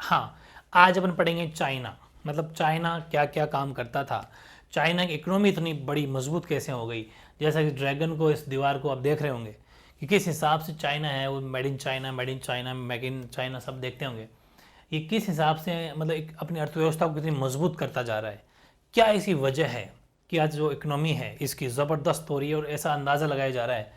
हाँ, आज अपन पढ़ेंगे चाइना, मतलब चाइना क्या क्या काम करता था, चाइना की इकोनॉमी इतनी बड़ी मजबूत कैसे हो गई। जैसा कि ड्रैगन को, इस दीवार को आप देख रहे होंगे कि किस हिसाब से चाइना है, वो made in China, made in China, make in China सब देखते होंगे। ये किस हिसाब से मतलब एक अपनी अर्थव्यवस्था को कितनी मजबूत करता जा रहा है। क्या इसकी वजह है कि आज जो इकोनॉमी है इसकी ज़बरदस्त हो रही है, और ऐसा अंदाज़ा लगाया जा रहा है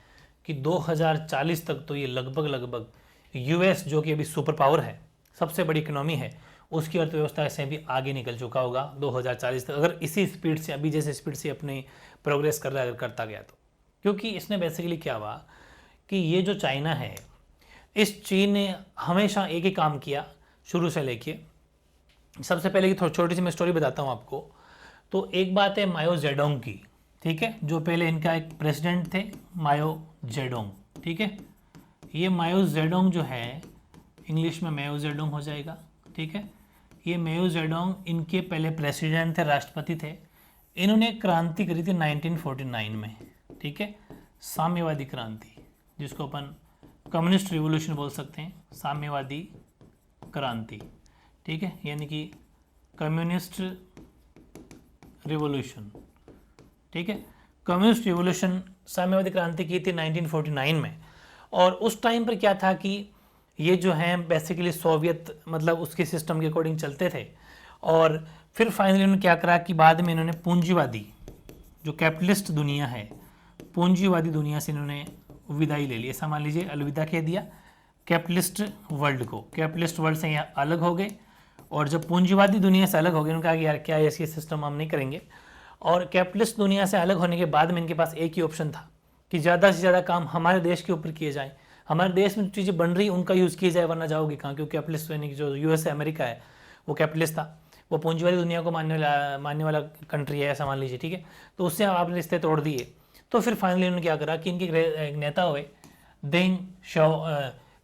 कि 2040 तक तो ये लगभग लगभग यूएस, जो कि अभी सुपर पावर है, सबसे बड़ी इकोनॉमी है, उसकी अर्थव्यवस्था से भी आगे निकल चुका होगा 2040 तक, अगर इसी स्पीड से, अभी जैसे स्पीड से अपनी प्रोग्रेस कर रहा है, अगर करता गया तो। क्योंकि इसने बेसिकली क्या हुआ कि ये जो चाइना है, इस चीन ने हमेशा एक ही काम किया शुरू से लेके। सबसे पहले की थोड़ी छोटी सी मैं स्टोरी बताता हूँ आपको। तो एक बात है माओ जेडोंग की, ठीक है, जो पहले इनका एक प्रेसिडेंट थे, माओ जेडोंग, ठीक है। ये माओ जेडोंग जो है, इंग्लिश में माओ जेडोंग हो जाएगा, ठीक है। ये माओ जेडोंग इनके पहले प्रेसिडेंट थे, राष्ट्रपति थे। इन्होंने क्रांति करी थी 1949 में, ठीक है, साम्यवादी क्रांति, जिसको अपन कम्युनिस्ट रिवोल्यूशन बोल सकते हैं, साम्यवादी क्रांति, ठीक है, यानी कि कम्युनिस्ट रिवोल्यूशन, ठीक है। कम्युनिस्ट रिवोल्यूशन, साम्यवादी क्रांति की थी 1949 में। और उस टाइम पर क्या था कि ये जो हैं बेसिकली सोवियत, मतलब उसके सिस्टम के अकॉर्डिंग चलते थे। और फिर फाइनली उन्होंने क्या करा कि बाद में इन्होंने पूंजीवादी, जो कैपिटलिस्ट दुनिया है, पूंजीवादी दुनिया से इन्होंने विदाई ले ली, ऐसा मान लीजिए, अलविदा कह दिया कैपिटलिस्ट वर्ल्ड को। कैपिटलिस्ट वर्ल्ड से यहाँ अलग हो गए, और जब पूंजीवादी दुनिया से अलग हो गए, उन्होंने कहा कि यार क्या ऐसी सिस्टम हम नहीं करेंगे। और कैपिटलिस्ट दुनिया से अलग होने के बाद में इनके पास एक ही ऑप्शन था कि ज़्यादा से ज़्यादा काम हमारे देश के ऊपर किए जाए, हमारे देश में जो चीज़ें बन रही उनका यूज़ किया जाए, वरना जाओगे कहाँ। क्योंकि कैपिटलिस्ट यानी कि जो यूएस है, अमेरिका है, वो कैपिटलिस्ट था, वो पूंजीवादी दुनिया को मानने वाला कंट्री है, ऐसा मान लीजिए, ठीक है। तो उससे आपने रिश्ते तोड़ दिए। तो फिर फाइनली उन्होंने क्या करा कि इनके एक नेता हुए देंग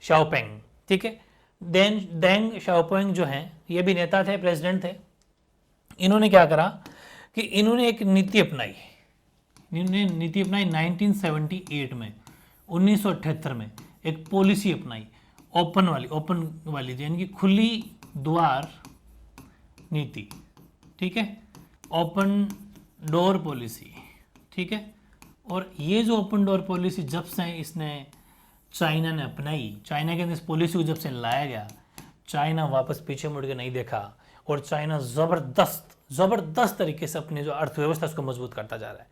शाओपेंग, ठीक है। देंग शाओपेंग जो हैं, ये भी नेता थे, प्रेसिडेंट थे। इन्होंने क्या करा कि इन्होंने एक नीति अपनाई, इन्होंने नीति अपनाई 1978 में, 1978 में एक पॉलिसी अपनाई, ओपन वाली यानी कि खुली द्वार नीति, ठीक है, ओपन डोर पॉलिसी, ठीक है। और ये जो ओपन डोर पॉलिसी जब से इसने चाइना ने अपनाई, चाइना के अंदर इस पॉलिसी को जब से लाया गया, चाइना वापस पीछे मुड़ के नहीं देखा, और चाइना ज़बरदस्त तरीके से अपने जो अर्थव्यवस्था उसको मजबूत करता जा रहा है।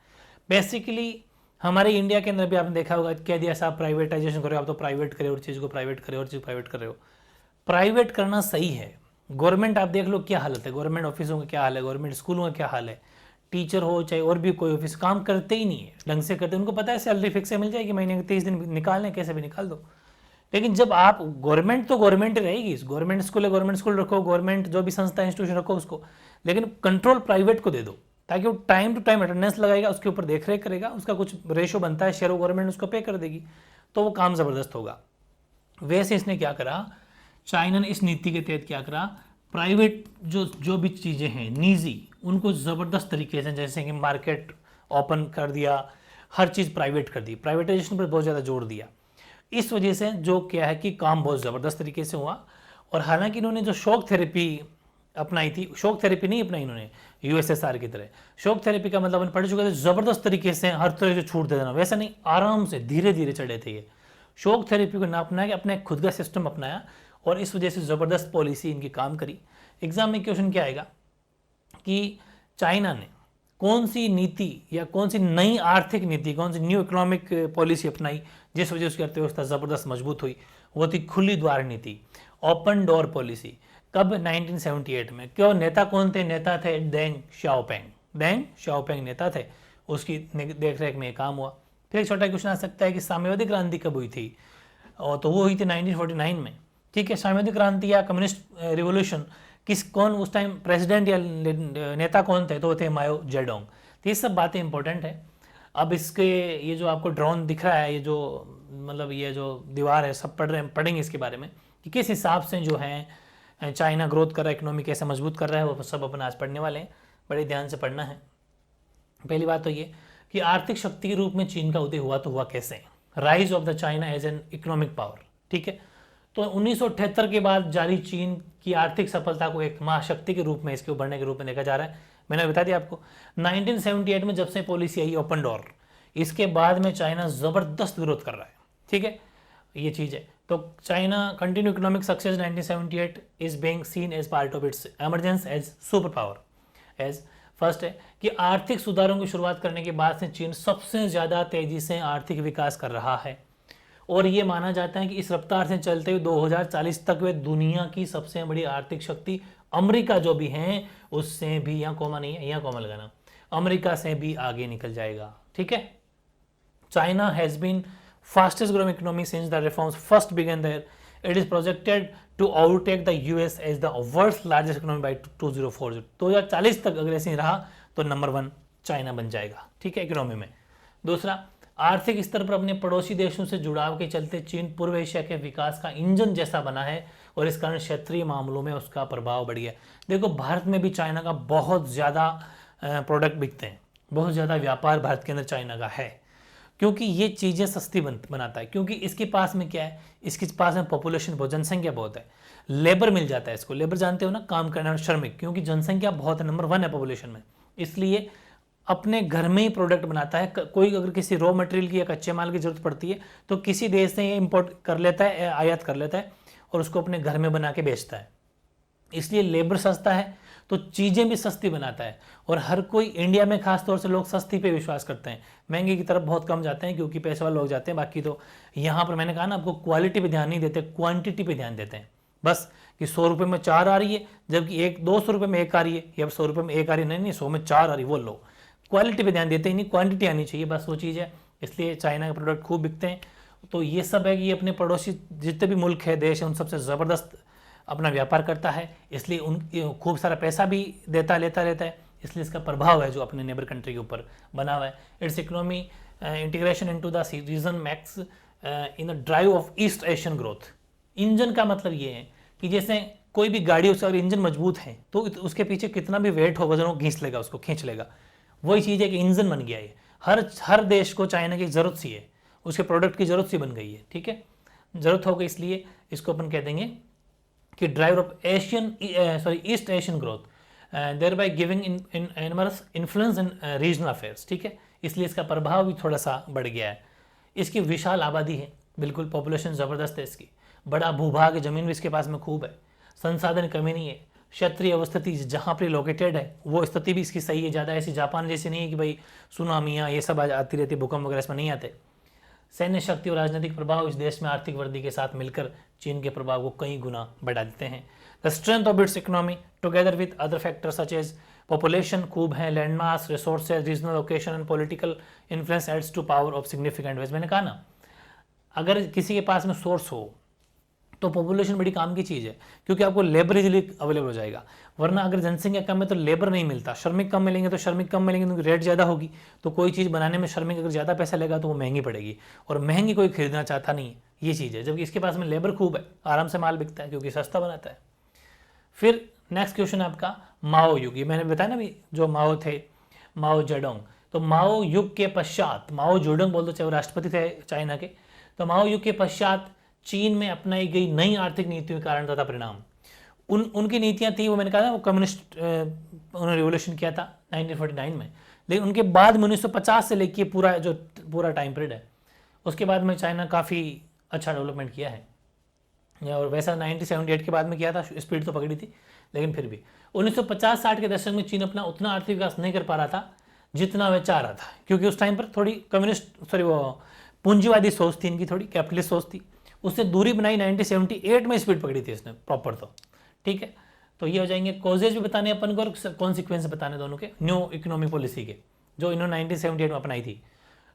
बेसिकली हमारे इंडिया के अंदर भी आपने देखा होगा, कह दिया साहब प्राइवेटाइजेशन करो, आप तो प्राइवेट करे और चीज़ को प्राइवेट करे और चीज़ प्राइवेट कर रहे हो। प्राइवेट करना सही है, गवर्नमेंट आप देख लो क्या हालत है, गवर्नमेंट ऑफिसों का क्या हाल है, गवर्नमेंट स्कूलों का क्या हाल है। टीचर हो चाहे और भी कोई ऑफिस, काम करते ही नहीं है ढंग से करते, उनको पता है सैलरी फिक्स से मिल जाएगी, महीने के 30 दिन निकालने, कैसे भी निकाल दो। लेकिन जब आप गवर्नमेंट, तो गवर्नमेंट रहेगी, गवर्नमेंट स्कूल है, गवर्नमेंट स्कूल रखो, गवर्नमेंट जो भी संस्था इंस्टीट्यूशन रखो उसको, लेकिन कंट्रोल प्राइवेट को दे दो, ताकि वो टाइम टू टाइम अटेंडेंस लगाएगा, उसके ऊपर देख रेख करेगा, उसका कुछ रेशो बनता है, शेयर ऑफ गवर्नमेंट उसको पे कर देगी, तो वो काम ज़बरदस्त होगा। वैसे इसने क्या करा, चाइना ने इस नीति के तहत क्या करा, प्राइवेट जो भी चीज़ें हैं निजी, उनको ज़बरदस्त तरीके से, जैसे कि मार्केट ओपन कर दिया, हर चीज़ प्राइवेट कर दी, प्राइवेटाइजेशन पर बहुत ज़्यादा जोर दिया। इस वजह से जो क्या है कि काम बहुत ज़बरदस्त तरीके से हुआ। और हालांकि इन्होंने जो शॉक थेरेपी अपनाई थी, शॉक थेरेपी नहीं अपनाई इन्होंने यूएसएसआर की तरह। शॉक थेरेपी का मतलब पढ़ चुके थे, ज़बरदस्त तरीके से हर तरह से छूट दे देना, वैसा नहीं, आराम से धीरे धीरे चढ़े थे ये। शॉक थेरेपी को ना अपना के अपने खुद का सिस्टम अपनाया, और इस वजह से ज़बरदस्त पॉलिसी इनकी काम करी। एग्जाम में क्वेश्चन क्या आएगा कि चाइना ने कौन सी नीति या कौन सी नई आर्थिक नीति, कौन सी न्यू इकोनॉमिक पॉलिसी अपनाई जिस वजह से उसकी अर्थव्यवस्था ज़बरदस्त मजबूत हुई। वो थी खुली द्वार नीति, ओपन डोर पॉलिसी। कब? 1978 में। क्यों? नेता कौन थे? नेता थे देंग शाओपेंग। देंग शाओपेंग नेता थे, उसकी देख रेख में काम हुआ। फिर एक छोटा क्वेश्चन आ सकता है कि साम्यवादी क्रांति कब हुई थी, और तो वो हुई थी 1949 में, ठीक है। साम्यवादी क्रांति या कम्युनिस्ट रिवोल्यूशन, कौन उस टाइम प्रेसिडेंट या नेता कौन थे? तो वो थे माओ जेडोंग। तो ये सब बातें इंपॉर्टेंट है। अब इसके ये जो आपको ड्रोन दिख रहा है, ये जो मतलब ये जो दीवार है, सब पढ़ेंगे इसके बारे में कि किस हिसाब से जो है चाइना ग्रोथ कर रहा है, इकोनॉमी कैसे मजबूत कर रहा है, वो सब अपन आज पढ़ने वाले हैं। बड़े ध्यान से पढ़ना है। पहली बात तो ये कि आर्थिक शक्ति के रूप में चीन का उदय हुआ तो हुआ कैसे, rise of the China as an economic power, ठीक है। तो 1978 के बाद जारी चीन की आर्थिक सफलता को एक महाशक्ति के रूप में, इसके उभरने के रूप में देखा जा रहा है। मैंने बता दिया आपको 1978 में जब से पॉलिसी आई ओपन डोर, इसके बाद में चाइना ज़बरदस्त ग्रोथ कर रहा है। ठीक है, ये चीज़ है। तो China continue economic success 1978 is being seen as part of its emergence as super power. As first है कि आर्थिक सुधारों की शुरुआत करने के बाद से चीन सबसे ज़्यादा तेज़ी से आर्थिक विकास कर रहा है, और ये माना जाता है कि इस रफ्तार से चलते हुए 2040 तक वे दुनिया की सबसे बड़ी आर्थिक शक्ति अमेरिका जो भी हैं उससे भी, यहाँ कोमा नहीं है, यहाँ कोमा लगाना, अमेरिका से भी आगे निकल जाएगा। ठीक है, China has been fastest growing economy since the reforms first began there. It is projected to overtake the US as the world's largest economy by 2040. 2040 तक अगर ऐसे ही रहा तो नंबर 1 चाइना बन जाएगा। ठीक है, इकोनॉमी में। दूसरा, आर्थिक स्तर पर अपने पड़ोसी देशों से जुड़ाव के चलते चीन पूर्व एशिया के विकास का इंजन जैसा बना है, और इस कारण क्षेत्रीय मामलों में उसका प्रभाव बढ़ गया। देखो, भारत में भी चाइना का बहुत ज़्यादा प्रोडक्ट बिकते हैं, बहुत ज़्यादा व्यापार भारत के अंदर चाइना का है, क्योंकि ये चीज़ें सस्ती बनाता है। क्योंकि इसके पास में क्या है, इसके पास में पॉपुलेशन बहुत, जनसंख्या बहुत है, लेबर मिल जाता है इसको। लेबर जानते हो ना, काम करने वाला श्रमिक, क्योंकि जनसंख्या बहुत है, नंबर 1 है पॉपुलेशन में, इसलिए अपने घर में ही प्रोडक्ट बनाता है। कोई अगर किसी रॉ मटेरियल की या कच्चे माल की जरूरत पड़ती है तो किसी देश से ये इम्पोर्ट कर लेता है, आयात कर लेता है, और उसको अपने घर में बना के बेचता है। इसलिए लेबर सस्ता है तो चीज़ें भी सस्ती बनाता है, और हर कोई, इंडिया में खास तौर से लोग सस्ती पे विश्वास करते हैं, महंगी की तरफ बहुत कम जाते हैं क्योंकि पैसे वाले लोग जाते हैं। बाकी तो यहाँ पर मैंने कहा ना आपको, क्वालिटी पे ध्यान नहीं देते, क्वांटिटी पे ध्यान देते हैं। बस कि 100 रुपये में 4 आ रही है, जबकि 200 रुपये में 1 आ रही है, या 100 रुपये में 1 आ रही है, नहीं 100 में 4 आ रही, वो लो। क्वालिटी पे ध्यान देते ही नहीं, क्वांटिटी आनी चाहिए, बस वो चीज़ है। इसलिए चाइना के प्रोडक्ट खूब बिकते हैं। तो ये सब है कि ये अपने पड़ोसी जितने भी मुल्क है, देश है, उन सबसे ज़बरदस्त अपना व्यापार करता है, इसलिए उन खूब सारा पैसा भी लेता रहता है, इसलिए इसका प्रभाव है जो अपने नेबर कंट्री के ऊपर बना हुआ है। Its economy integration into the region makes in the drive of east Asian growth. Engine का मतलब ये है कि जैसे कोई भी गाड़ी, उसका अगर इंजन मजबूत है तो उसके पीछे कितना भी वेट हो, वजन हो, घींच लेगा, उसको खींच लेगा। वही चीज़ है कि इंजन बन गया है। हर देश को चाइना की ज़रूरत सी है, उसके प्रोडक्ट की ज़रूरत सी बन गई है। ठीक है, ज़रूरत हो गई, इसलिए इसको अपन कह देंगे कि driver of east Asian growth, thereby giving enormous influence in regional affairs. ठीक है, इसलिए इसका प्रभाव भी थोड़ा सा बढ़ गया है। इसकी विशाल आबादी है, बिल्कुल पॉपुलेशन ज़बरदस्त है इसकी, बड़ा भूभाग, ज़मीन भी इसके पास में खूब है, संसाधन कमी नहीं है, क्षेत्रीय अवस्थिति जहाँ पर लोकेटेड है वो स्थिति भी इसकी सही है, ज़्यादा ऐसी जापान जैसी नहीं है कि भाई सुनामियाँ ये सब आती रहती, भूकंप वगैरह इसमें नहीं आते। सैन्य शक्ति और राजनीतिक प्रभाव इस देश में आर्थिक वृद्धि के साथ मिलकर चीन के प्रभाव को कई गुना बढ़ा देते हैं। The strength of its economy together with other factors such as population खूब है, land mass, resources, regional location and political influence adds to power of significant ways. मैंने कहा ना, अगर किसी के पास में सोर्स हो तो पॉपुलेशन बड़ी काम की चीज़ है, क्योंकि आपको लेबर इजीली अवेलेबल हो जाएगा। वरना अगर जनसंख्या कम है तो लेबर नहीं मिलता, श्रमिक कम मिलेंगे तो श्रमिक कम मिलेंगे, क्योंकि रेट ज़्यादा होगी। तो कोई चीज़ बनाने में श्रमिक अगर ज़्यादा पैसा लेगा तो वो महंगी पड़ेगी, और महंगी कोई खरीदना चाहता नहीं, ये चीज़ है। जबकि इसके पास में लेबर खूब है, आराम से माल बिकता है क्योंकि सस्ता बनाता है। फिर नेक्स्ट क्वेश्चन आपका माओ युग। ये मैंने बताया ना भी, जो माओ थे, माओ जेडोंग। तो माओ युग के पश्चात, माओ जेडोंग बोल दो चाहे वो राष्ट्रपति थे चाइना के, तो माओ युग के पश्चात चीन में अपनाई गई नई आर्थिक नीतियों के कारण तथा परिणाम, उनकी नीतियां थी, वो मैंने कहा था वो कम्युनिस्ट, उन्होंने रिवोल्यूशन किया था 1949 में। लेकिन उनके बाद में 1950 से लेके पूरा टाइम पीरियड है, उसके बाद में चाइना काफ़ी अच्छा डेवलपमेंट किया है। और वैसा 1978 के बाद में किया था, स्पीड तो पकड़ी थी, लेकिन फिर भी 1950-60 के दशक में चीन अपना उतना आर्थिक विकास नहीं कर पा रहा था जितना वह चाह रहा था, क्योंकि उस टाइम पर थोड़ी वो पूंजीवादी सोच थी इनकी, थोड़ी कैपिटलिस्ट सोच थी। उससे दूरी बनाई, 1978 में स्पीड पकड़ी थी इसने प्रॉपर। तो ठीक है, तो ये हो जाएंगे कॉजेज भी बताने अपन को और कॉन्सिक्वेंस बताने दोनों के, न्यू इकोनॉमिक पॉलिसी के, जो इन्होंने 1978 में अपनाई थी।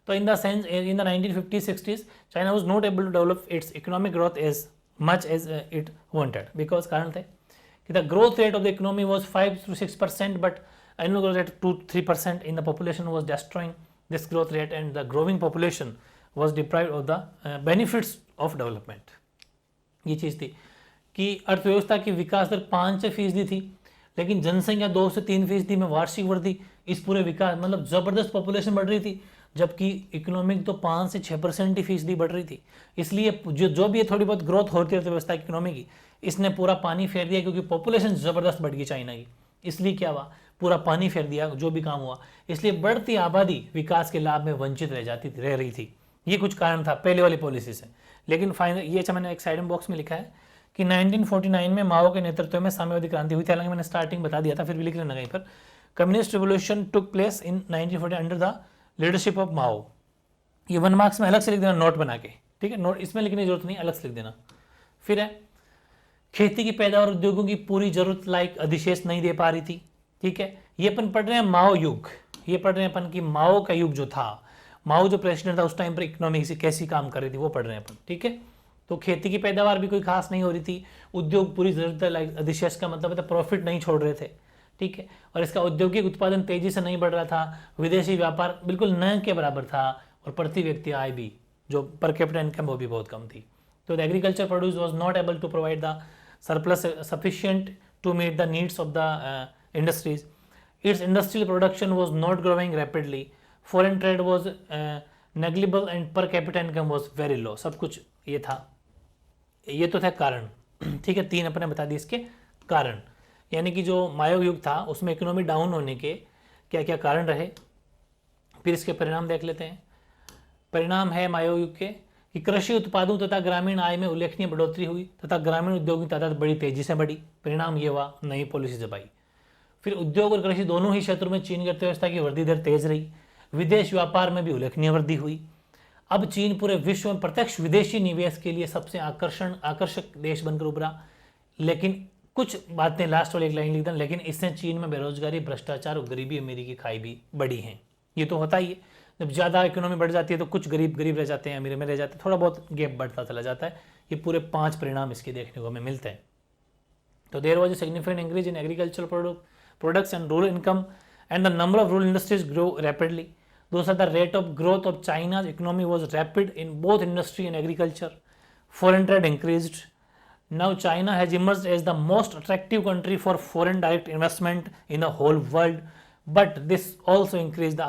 तो in the 1950s-60s China was not able to develop its economic growth as much as it wanted, because कारण थे कि the growth rate of the economy was 5 to 6%, but annual growth rate 2-3% in the population was destroying this growth rate, and the growing population was deprived of the benefits of development। ये चीज़ थी कि अर्थव्यवस्था की विकास दर 5% थी, लेकिन जनसंख्या 2 से 3% में वार्षिक वृद्धि, इस पूरे विकास मतलब ज़बरदस्त पॉपुलेशन बढ़ रही थी, जबकि इकोनॉमिक तो 5 से 6% ही फीसदी बढ़ रही थी। इसलिए जो भी थोड़ी बहुत ग्रोथ होती है अर्थव्यवस्था की इकोनॉमी की, इसने पूरा पानी फेर दिया, क्योंकि पॉपुलेशन ज़बरदस्त बढ़ गई चाइना की। इसलिए क्या हुआ, पूरा पानी फेर दिया जो भी काम हुआ। इसलिए बढ़ती आबादी विकास के लाभ में वंचित रह रही थी। ये कुछ कारण था पहले वाली पॉलिसी से। लेकिन फाइनल ये अच्छा मैंने एक साइड में बॉक्स में लिखा है कि 1949 में माओ के नेतृत्व में साम्यवादी क्रांति हुई थी। हालांकि मैंने स्टार्टिंग बता दिया था, फिर भी लिख लेना कहीं पर। Communist revolution took place in 1940 under the leadership of Mao. ये 1 मार्क्स में अलग से लिख देना नोट बना के, ठीक है। नोट इसमें लिखने की जरूरत नहीं, अलग से लिख देना। फिर है खेती की पैदावार उद्योगों की पूरी जरूरत लायक अधिशेष नहीं दे पा रही थी, ठीक है। ये अपन पढ़ रहे हैं माओ युग, ये पढ़ रहे हैं अपन की माओ का युग जो था, माओ जो प्रेसिडेंट था उस टाइम पर इकोनॉमी से कैसी काम कर रही थी वो पढ़ रहे हैं अपन, ठीक है। तो खेती की पैदावार भी कोई खास नहीं हो रही थी, उद्योग पूरी जरूरत लायक अधिशेष का मतलब है प्रॉफिट नहीं छोड़ रहे थे, ठीक है। और इसका औद्योगिक उत्पादन तेजी से नहीं बढ़ रहा था, विदेशी व्यापार बिल्कुल न के बराबर था, और प्रति व्यक्ति आय भी जो पर कैपिटा इनकम वो भी बहुत कम थी। तो the agriculture produce was not able to provide the surplus sufficient to meet the needs of the industries. Its industrial production was not growing rapidly. Foreign trade was negligible and per capita income was very low. सब कुछ ये था, ये तो था कारण, ठीक है। 3 अपने बता दिए इसके कारण, यानी कि जो माओ युग था उसमें इकोनॉमी डाउन होने के क्या क्या कारण रहे। फिर इसके परिणाम देख लेते हैं। परिणाम है माओ युग के कि कृषि उत्पादों तथा ग्रामीण आय में उल्लेखनीय बढ़ोतरी हुई तथा ग्रामीण उद्योगों की तादाद बड़ी तेजी से बढ़ी। परिणाम ये हुआ नई पॉलिसी जब आई। फिर उद्योग और कृषि दोनों ही क्षेत्रों में चीन की अर्थव्यवस्था की वृद्धि दर तेज रही। विदेश व्यापार में भी उल्लेखनीय वृद्धि हुई। अब चीन पूरे विश्व में प्रत्यक्ष विदेशी निवेश के लिए सबसे आकर्षक देश बनकर उभरा। लेकिन कुछ बातें लास्ट वाली एक लाइन लिख दें, लेकिन इससे चीन में बेरोजगारी, भ्रष्टाचार और गरीबी, अमीरी की खाई भी बढ़ी है। ये तो होता ही है, जब ज़्यादा इकोनॉमी बढ़ जाती है तो कुछ गरीब रह जाते हैं, अमीर में रह जाते हैं, थोड़ा बहुत गैप बढ़ता चला जाता है। ये पूरे 5 परिणाम इसके देखने को हमें मिलते हैं। तो there was a significant increase in agricultural products and rural income and the number of rural industries grow rapidly. दूसरा, the rate of growth of China's economy was rapid in both industry and agriculture. Foreign trade increased. Now China has emerged as the most attractive country for foreign direct investment in the whole world, but this also increased the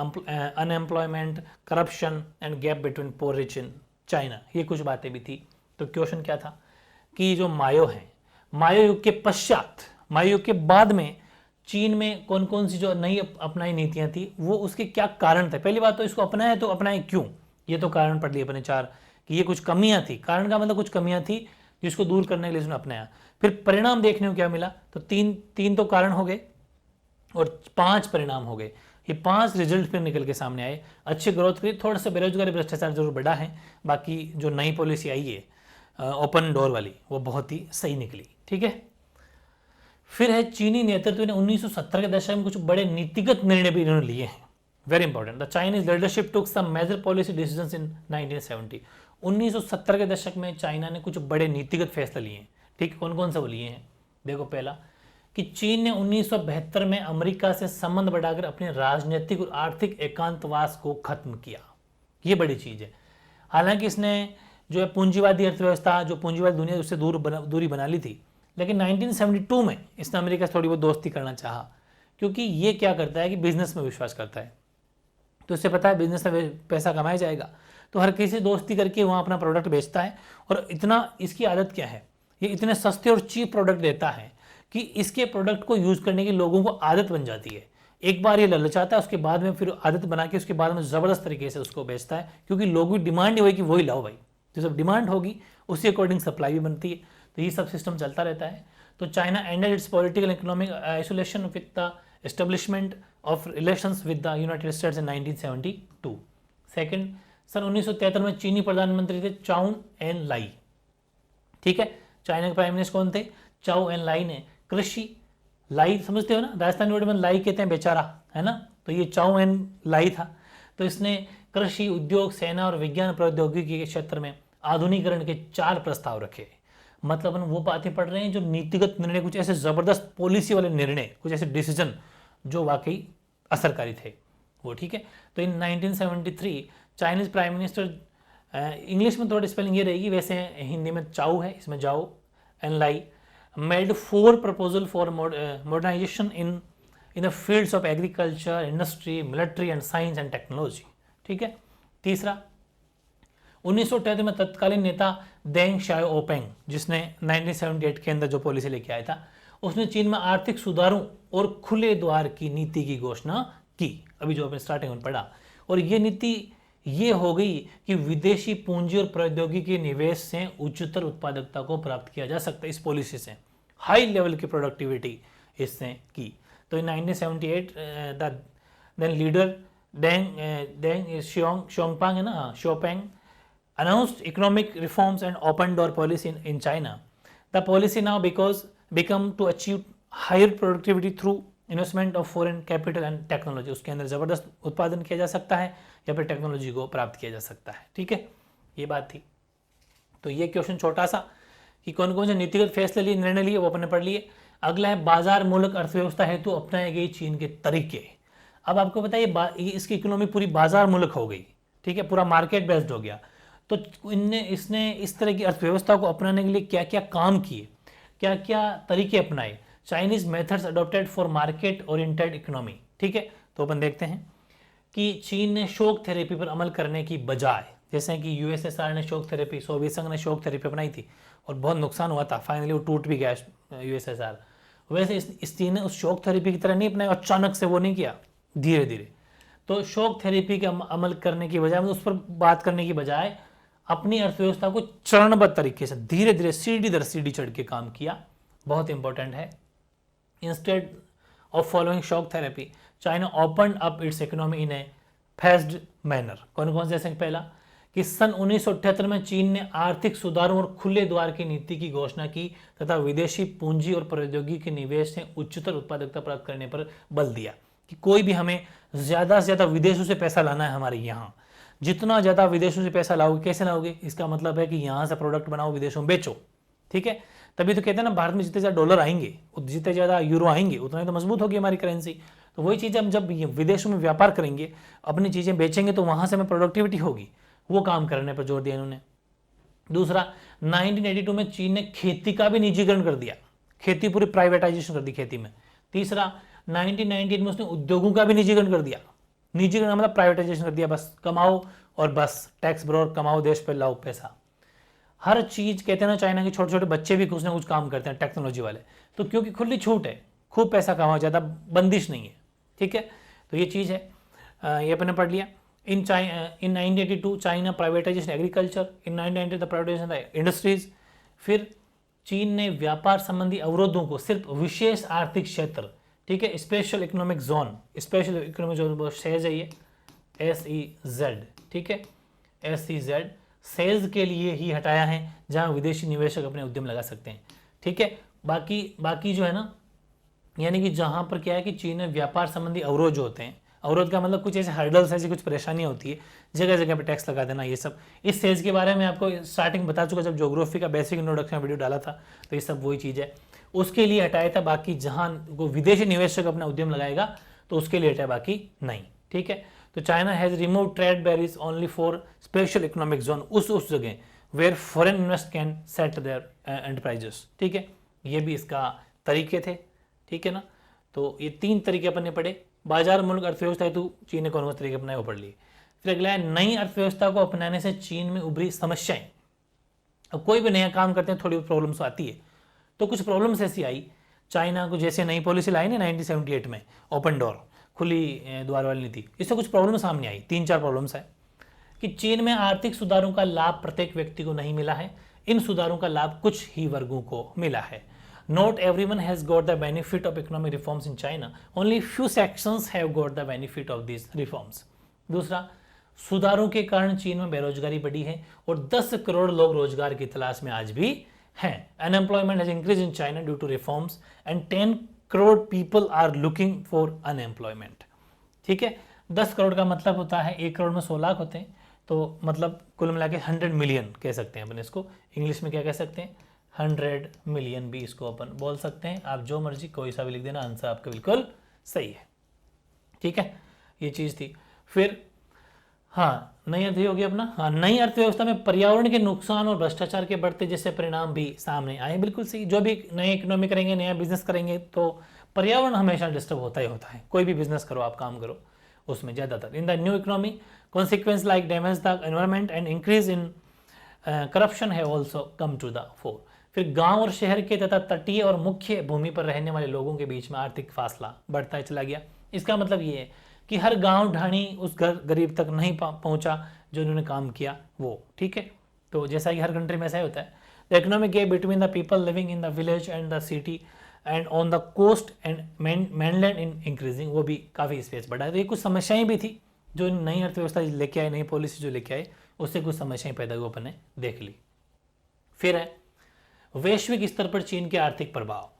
unemployment, corruption and gap between poor rich in China. ये कुछ बातें भी थी। तो question क्या था कि जो माओ है, माओ युग के पश्चात, माओ युग के बाद में चीन में कौन कौन सी जो नई अपनाई नीतियां थी, वो उसके क्या कारण थे। पहली बात तो इसको अपनाया, तो अपनाए क्यों, ये तो कारण पढ़ लिए अपने 4 कि ये कुछ कमियां थी। कारण का मतलब कुछ कमियां थी जिसको दूर करने के लिए उसने अपनाया। फिर परिणाम देखने को क्या मिला, तो तीन तो कारण हो गए और 5 परिणाम हो गए। ये 5 रिजल्ट फिर निकल के सामने आए। अच्छी ग्रोथ करी, थोड़ा सा बेरोजगारी भ्रष्टाचार जरूर बढ़ा है, बाकी जो नई पॉलिसी आई है ओपन डोर वाली वो बहुत ही सही निकली, ठीक है। फिर है चीनी नेतृत्व ने 1970 के दशक में कुछ बड़े नीतिगत निर्णय भी इन्होंने लिए हैं। Very important, the Chinese leadership took some major policy decisions in 1970। 1970 के दशक में चाइना ने कुछ बड़े नीतिगत फैसले लिए हैं, ठीक। कौन कौन से वो लिए हैं, देखो। पहला कि चीन ने 1972 में अमेरिका से संबंध बढ़ाकर अपने राजनीतिक और आर्थिक एकांतवास को खत्म किया। ये बड़ी चीज़ है। हालांकि इसने जो है पूंजीवादी अर्थव्यवस्था, जो पूंजीवादी दुनिया उससे दूरी बना ली थी, लेकिन 1972 में इसने अमेरिका से थोड़ी बहुत दोस्ती करना चाहा, क्योंकि ये क्या करता है कि बिजनेस में विश्वास करता है। तो इससे पता है बिजनेस में पैसा कमाया जाएगा, तो हर किसी दोस्ती करके वहाँ अपना प्रोडक्ट बेचता है। और इतना इसकी आदत क्या है, ये इतने सस्ते और चीप प्रोडक्ट देता है कि इसके प्रोडक्ट को यूज़ करने की लोगों को आदत बन जाती है। एक बार ये ललचाता है, उसके बाद में फिर आदत बना के उसके बाद में ज़बरदस्त तरीके से उसको बेचता है, क्योंकि लोगों की डिमांड ही होगी कि वही लाओ भाई। तो जब डिमांड होगी उसी अकॉर्डिंग सप्लाई भी बनती है। तो ये सब सिस्टम चलता रहता है। तो China ended its political economic isolation with the establishment of relations with the United States in 1972। Second, सन 1973 में चीनी प्रधानमंत्री थे चाउ एन लाई, ठीक है। चाइना के प्राइम मिनिस्टर कौन थे, चाउ एन लाई ने कृषि, लाई समझते हो ना, राजस्थानी वर्ड में लाई कहते हैं बेचारा, है ना। तो ये चाउ एन लाई था। तो इसने कृषि, उद्योग, सेना और विज्ञान प्रौद्योगिकी के क्षेत्र में आधुनिकीकरण के 4 प्रस्ताव रखे। मतलब हम वो बातें पढ़ रहे हैं जो नीतिगत निर्णय, कुछ ऐसे जबरदस्त पॉलिसी वाले निर्णय, कुछ ऐसे डिसीजन जो वाकई असरकारी थे वो, ठीक है। तो इन 1973 चाइनीज प्राइम मिनिस्टर, इंग्लिश में थोड़ी स्पेलिंग ये रहेगी, वैसे हिंदी में चाउ है, इसमें जाओ N lie, made 4 proposal for modernization in the fields of agriculture, industry, military and science and technology, ठीक है। तीसरा, 1973 में तत्कालीन नेता देंग शाओपिंग, जिसने 1978 के अंदर जो पॉलिसी लेके आया था, उसने चीन में आर्थिक सुधारों और खुले द्वार की नीति की घोषणा की, अभी जो आपने स्टार्टिंग में पढ़ा। और ये नीति ये हो गई कि विदेशी पूंजी और प्रौद्योगिकी निवेश से उच्चतर उत्पादकता को प्राप्त किया जा सकता है। इस पॉलिसी से हाई लेवल की प्रोडक्टिविटी इसने की। तो इन 1978 देन लीडर डेंग शियोंगपांग है ना, शियोपेंग announced economic reforms and open door policy in China. The policy now become to achieve higher productivity through investment of foreign capital and technology. उसके अंदर ज़बरदस्त उत्पादन किया जा सकता है या फिर टेक्नोलॉजी को प्राप्त किया जा सकता है। ठीक है, ये बात थी। तो ये क्वेश्चन छोटा सा कि कौन कौन से नीतिगत फैसले लिए, निर्णय लिए, वो अपने पढ़ लिए। अगला है बाजार मूलक अर्थव्यवस्था हेतु अपनाए गए चीन के तरीके। अब आपको पता है ये इसकी इकोनॉमी पूरी बाजार मूलक हो गई, ठीक है, पूरा मार्केट बेस्ड हो गया। तो इसने इस तरह की अर्थव्यवस्था को अपनाने के लिए क्या क्या काम किए, क्या क्या तरीके अपनाए। Chinese methods adopted for market oriented economy. ठीक है, तो अपन देखते हैं कि चीन ने शॉक थेरेपी पर अमल करने की बजाय, जैसे कि यूएसएसआर ने शॉक थेरेपी, सोवियत संघ ने शॉक थेरेपी अपनाई थी और बहुत नुकसान हुआ था, फाइनली वो टूट भी गया यूएसएसआर। वैसे इस चीन ने उस शॉक थेरेपी की तरह नहीं अपनाया, अचानक से वो नहीं किया, धीरे धीरे। तो शॉक थेरेपी का अमल करने की बजाय, उस पर बात करने की बजाय अपनी अर्थव्यवस्था को चरणबद्ध तरीके से धीरे धीरे सीढ़ी दर सीढ़ी चढ़ के काम किया, बहुत इंपॉर्टेंट है। Instead of following shock therapy, China open up it's economy in A phased manner. कौन कौन से, जैसे पहला कि सन 1978 में चीन ने आर्थिक सुधारों और खुले द्वार की नीति की घोषणा की तथा विदेशी पूंजी और प्रौद्योगिकी के निवेश से उच्चतर उत्पादकता प्राप्त करने पर बल दिया कि कोई भी हमें ज़्यादा से ज़्यादा विदेशों से पैसा लाना है हमारे यहाँ। जितना ज़्यादा विदेशों से पैसा लाओगे, कैसे लाओगे, इसका मतलब है कि यहाँ से प्रोडक्ट बनाओ, विदेशों में बेचो। ठीक है, तभी तो कहते हैं ना, भारत में जितने ज़्यादा डॉलर आएंगे, जितने ज़्यादा यूरो आएंगे, उतना ही तो मजबूत होगी हमारी करेंसी। तो वही चीज़ हम जब विदेशों में व्यापार करेंगे, अपनी चीज़ें बेचेंगे, तो वहाँ से हमें प्रोडक्टिविटी होगी। वो काम करने पर जोर दिया इन्होंने। दूसरा, 1982 में चीन ने खेती का भी निजीकरण कर दिया, खेती पूरी प्राइवेटाइजेशन कर दी खेती में। तीसरा, 1998 में उसने उद्योगों का भी निजीकरण कर दिया। निजीकरण मतलब प्राइवेटाइजेशन कर दिया, बस कमाओ और बस टैक्स ब्रोर कमाओ, देश पे लाओ पैसा। हर चीज कहते हैं ना, चाइना के छोटे छोटे बच्चे भी कुछ ना कुछ काम करते हैं टेक्नोलॉजी वाले, तो क्योंकि खुली छूट है, खूब पैसा कमाओ, ज़्यादा बंदिश नहीं है। ठीक है, तो ये चीज़ है, ये अपने पढ़ लिया। इन 1982 China privatisation agriculture, in 1990 the privatisation industries. फिर चीन ने व्यापार संबंधी अवरोधों को सिर्फ विशेष आर्थिक क्षेत्र, ठीक है, special economic zone, special economic zone बहुत सहज है ये, SEZ, ठीक है, SEZ सेज के लिए ही हटाया है, जहां विदेशी निवेशक अपने उद्यम लगा सकते हैं। ठीक है, बाकी जो है ना, यानी कि जहां पर क्या है कि चीन में व्यापार संबंधी अवरोध जो होते हैं, अवरोध का मतलब कुछ ऐसे हर्डल्स ऐसी कुछ परेशानियां होती है, जगह जगह पे टैक्स लगा देना, ये सब। इस सेज के बारे में आपको स्टार्टिंग बता चुका, जब ज्योग्राफी का बेसिक इंट्रोडक्शन वीडियो डाला था, तो ये सब वही चीज़ है, उसके लिए हटाया था। बाकी जहां वो विदेशी निवेशक अपना उद्यम लगाएगा तो उसके लिए हटाया, बाकी नहीं। ठीक है, तो China has remove trade barriers only for special economic zone, उस जगह where foreign invest can set their enterprises. ठीक है, ये भी इसका तरीके थे। ठीक है ना, तो ये 3 तरीके अपन ने पढ़े। बाजार मूलक अर्थव्यवस्था है, तो चीन ने कौन से तरीके अपनाए वो पढ़ लिए। फिर अगला है नई अर्थव्यवस्था को अपनाने से चीन में उभरी समस्याएं। अब कोई भी नया काम करते हैं थोड़ी प्रॉब्लम्स आती है, तो कुछ प्रॉब्लम्स ऐसी आई, चाइना को जैसे नई पॉलिसी लाई ना 1978 में, ओपन डोर, खुली द्वार वाली नीति, इससे कुछ प्रॉब्लम सामने आई। 3-4 प्रॉब्लम्स है कि चीन में आर्थिक सुधारों का लाभ प्रत्येक व्यक्ति को नहीं मिला है, इन सुधारों का लाभ कुछ ही वर्गों को मिला है। Not everyone has got the benefit of economic reforms in China. Only few sections have got the benefit of these reforms. दूसरा, सुधारों के कारण चीन में बेरोजगारी बढ़ी है और 10 करोड़ लोग रोजगार की तलाश में आज भी हैं। Unemployment has increased in China due to reforms and 10 crore people are looking for unemployment. ठीक है, 10 करोड़ का मतलब होता है 1 करोड़ में 100 लाख होते हैं, तो मतलब कुल मिला के 100 मिलियन कह सकते हैं अपन इसको। इंग्लिश में क्या कह सकते हैं, 100 मिलियन भी इसको अपन बोल सकते हैं। आप जो मर्जी कोई सा भी लिख देना, आंसर आपका बिल्कुल सही है। ठीक है, ये चीज़ थी। फिर हाँ, नई अर्थ हो गया अपना। हाँ, नई अर्थव्यवस्था में पर्यावरण के नुकसान और भ्रष्टाचार के बढ़ते जैसे परिणाम भी सामने आए। बिल्कुल सही, जो भी नए इकोनॉमी करेंगे, नया बिजनेस करेंगे, तो पर्यावरण हमेशा डिस्टर्ब होता ही होता है। कोई भी बिजनेस करो, आप काम करो, उसमें ज़्यादातर। In the new economy consequence like damage the environment and increase in corruption है also come to the fore. फिर गांव और शहर के तथा तटीय और मुख्य भूमि पर रहने वाले लोगों के बीच में आर्थिक फासला बढ़ता चला गया। इसका मतलब ये है कि हर गांव ढाणी उस गरीब तक नहीं पहुंचा जो उन्होंने काम किया वो, ठीक है। तो जैसा कि हर कंट्री में ऐसा ही होता है। The economic gap between the people living in the village and the city and on the coast and mainland in increasing, वो भी काफ़ी स्पेस बढ़ा है। तो ये कुछ समस्याएं भी थी जो नई अर्थव्यवस्था लेके आए, नई पॉलिसी जो लेके आए, उससे कुछ समस्याएं पैदा हुई, अपन ने देख ली। फिर है वैश्विक स्तर पर चीन के आर्थिक प्रभाव,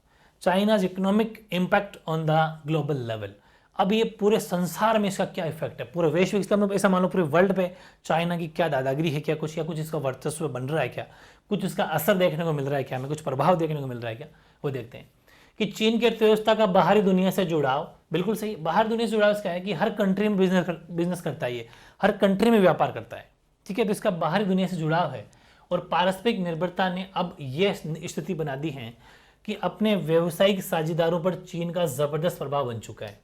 China's economic impact on the global level. अब ये पूरे संसार में इसका क्या इफेक्ट है, पूरे वैश्विक स्तर में, ऐसा मान लो पूरे वर्ल्ड पे चाइना की क्या दादागिरी है, क्या कुछ, या कुछ इसका वर्चस्व बन रहा है क्या, कुछ इसका असर देखने को मिल रहा है क्या, हमें कुछ प्रभाव देखने को मिल रहा है क्या, वो देखते हैं। कि चीन की अर्थव्यवस्था का बाहरी दुनिया से जुड़ाव, बिल्कुल सही, बाहर दुनिया से जुड़ाव इसका है कि हर कंट्री में बिजनेस करता है, ये हर कंट्री में व्यापार करता है, ठीक है। तो इसका बाहरी दुनिया से जुड़ाव है। और पारस्परिक निर्भरता ने अब यह स्थिति बना दी है कि अपने व्यावसायिक साझेदारों पर चीन का जबरदस्त प्रभाव बन चुका है।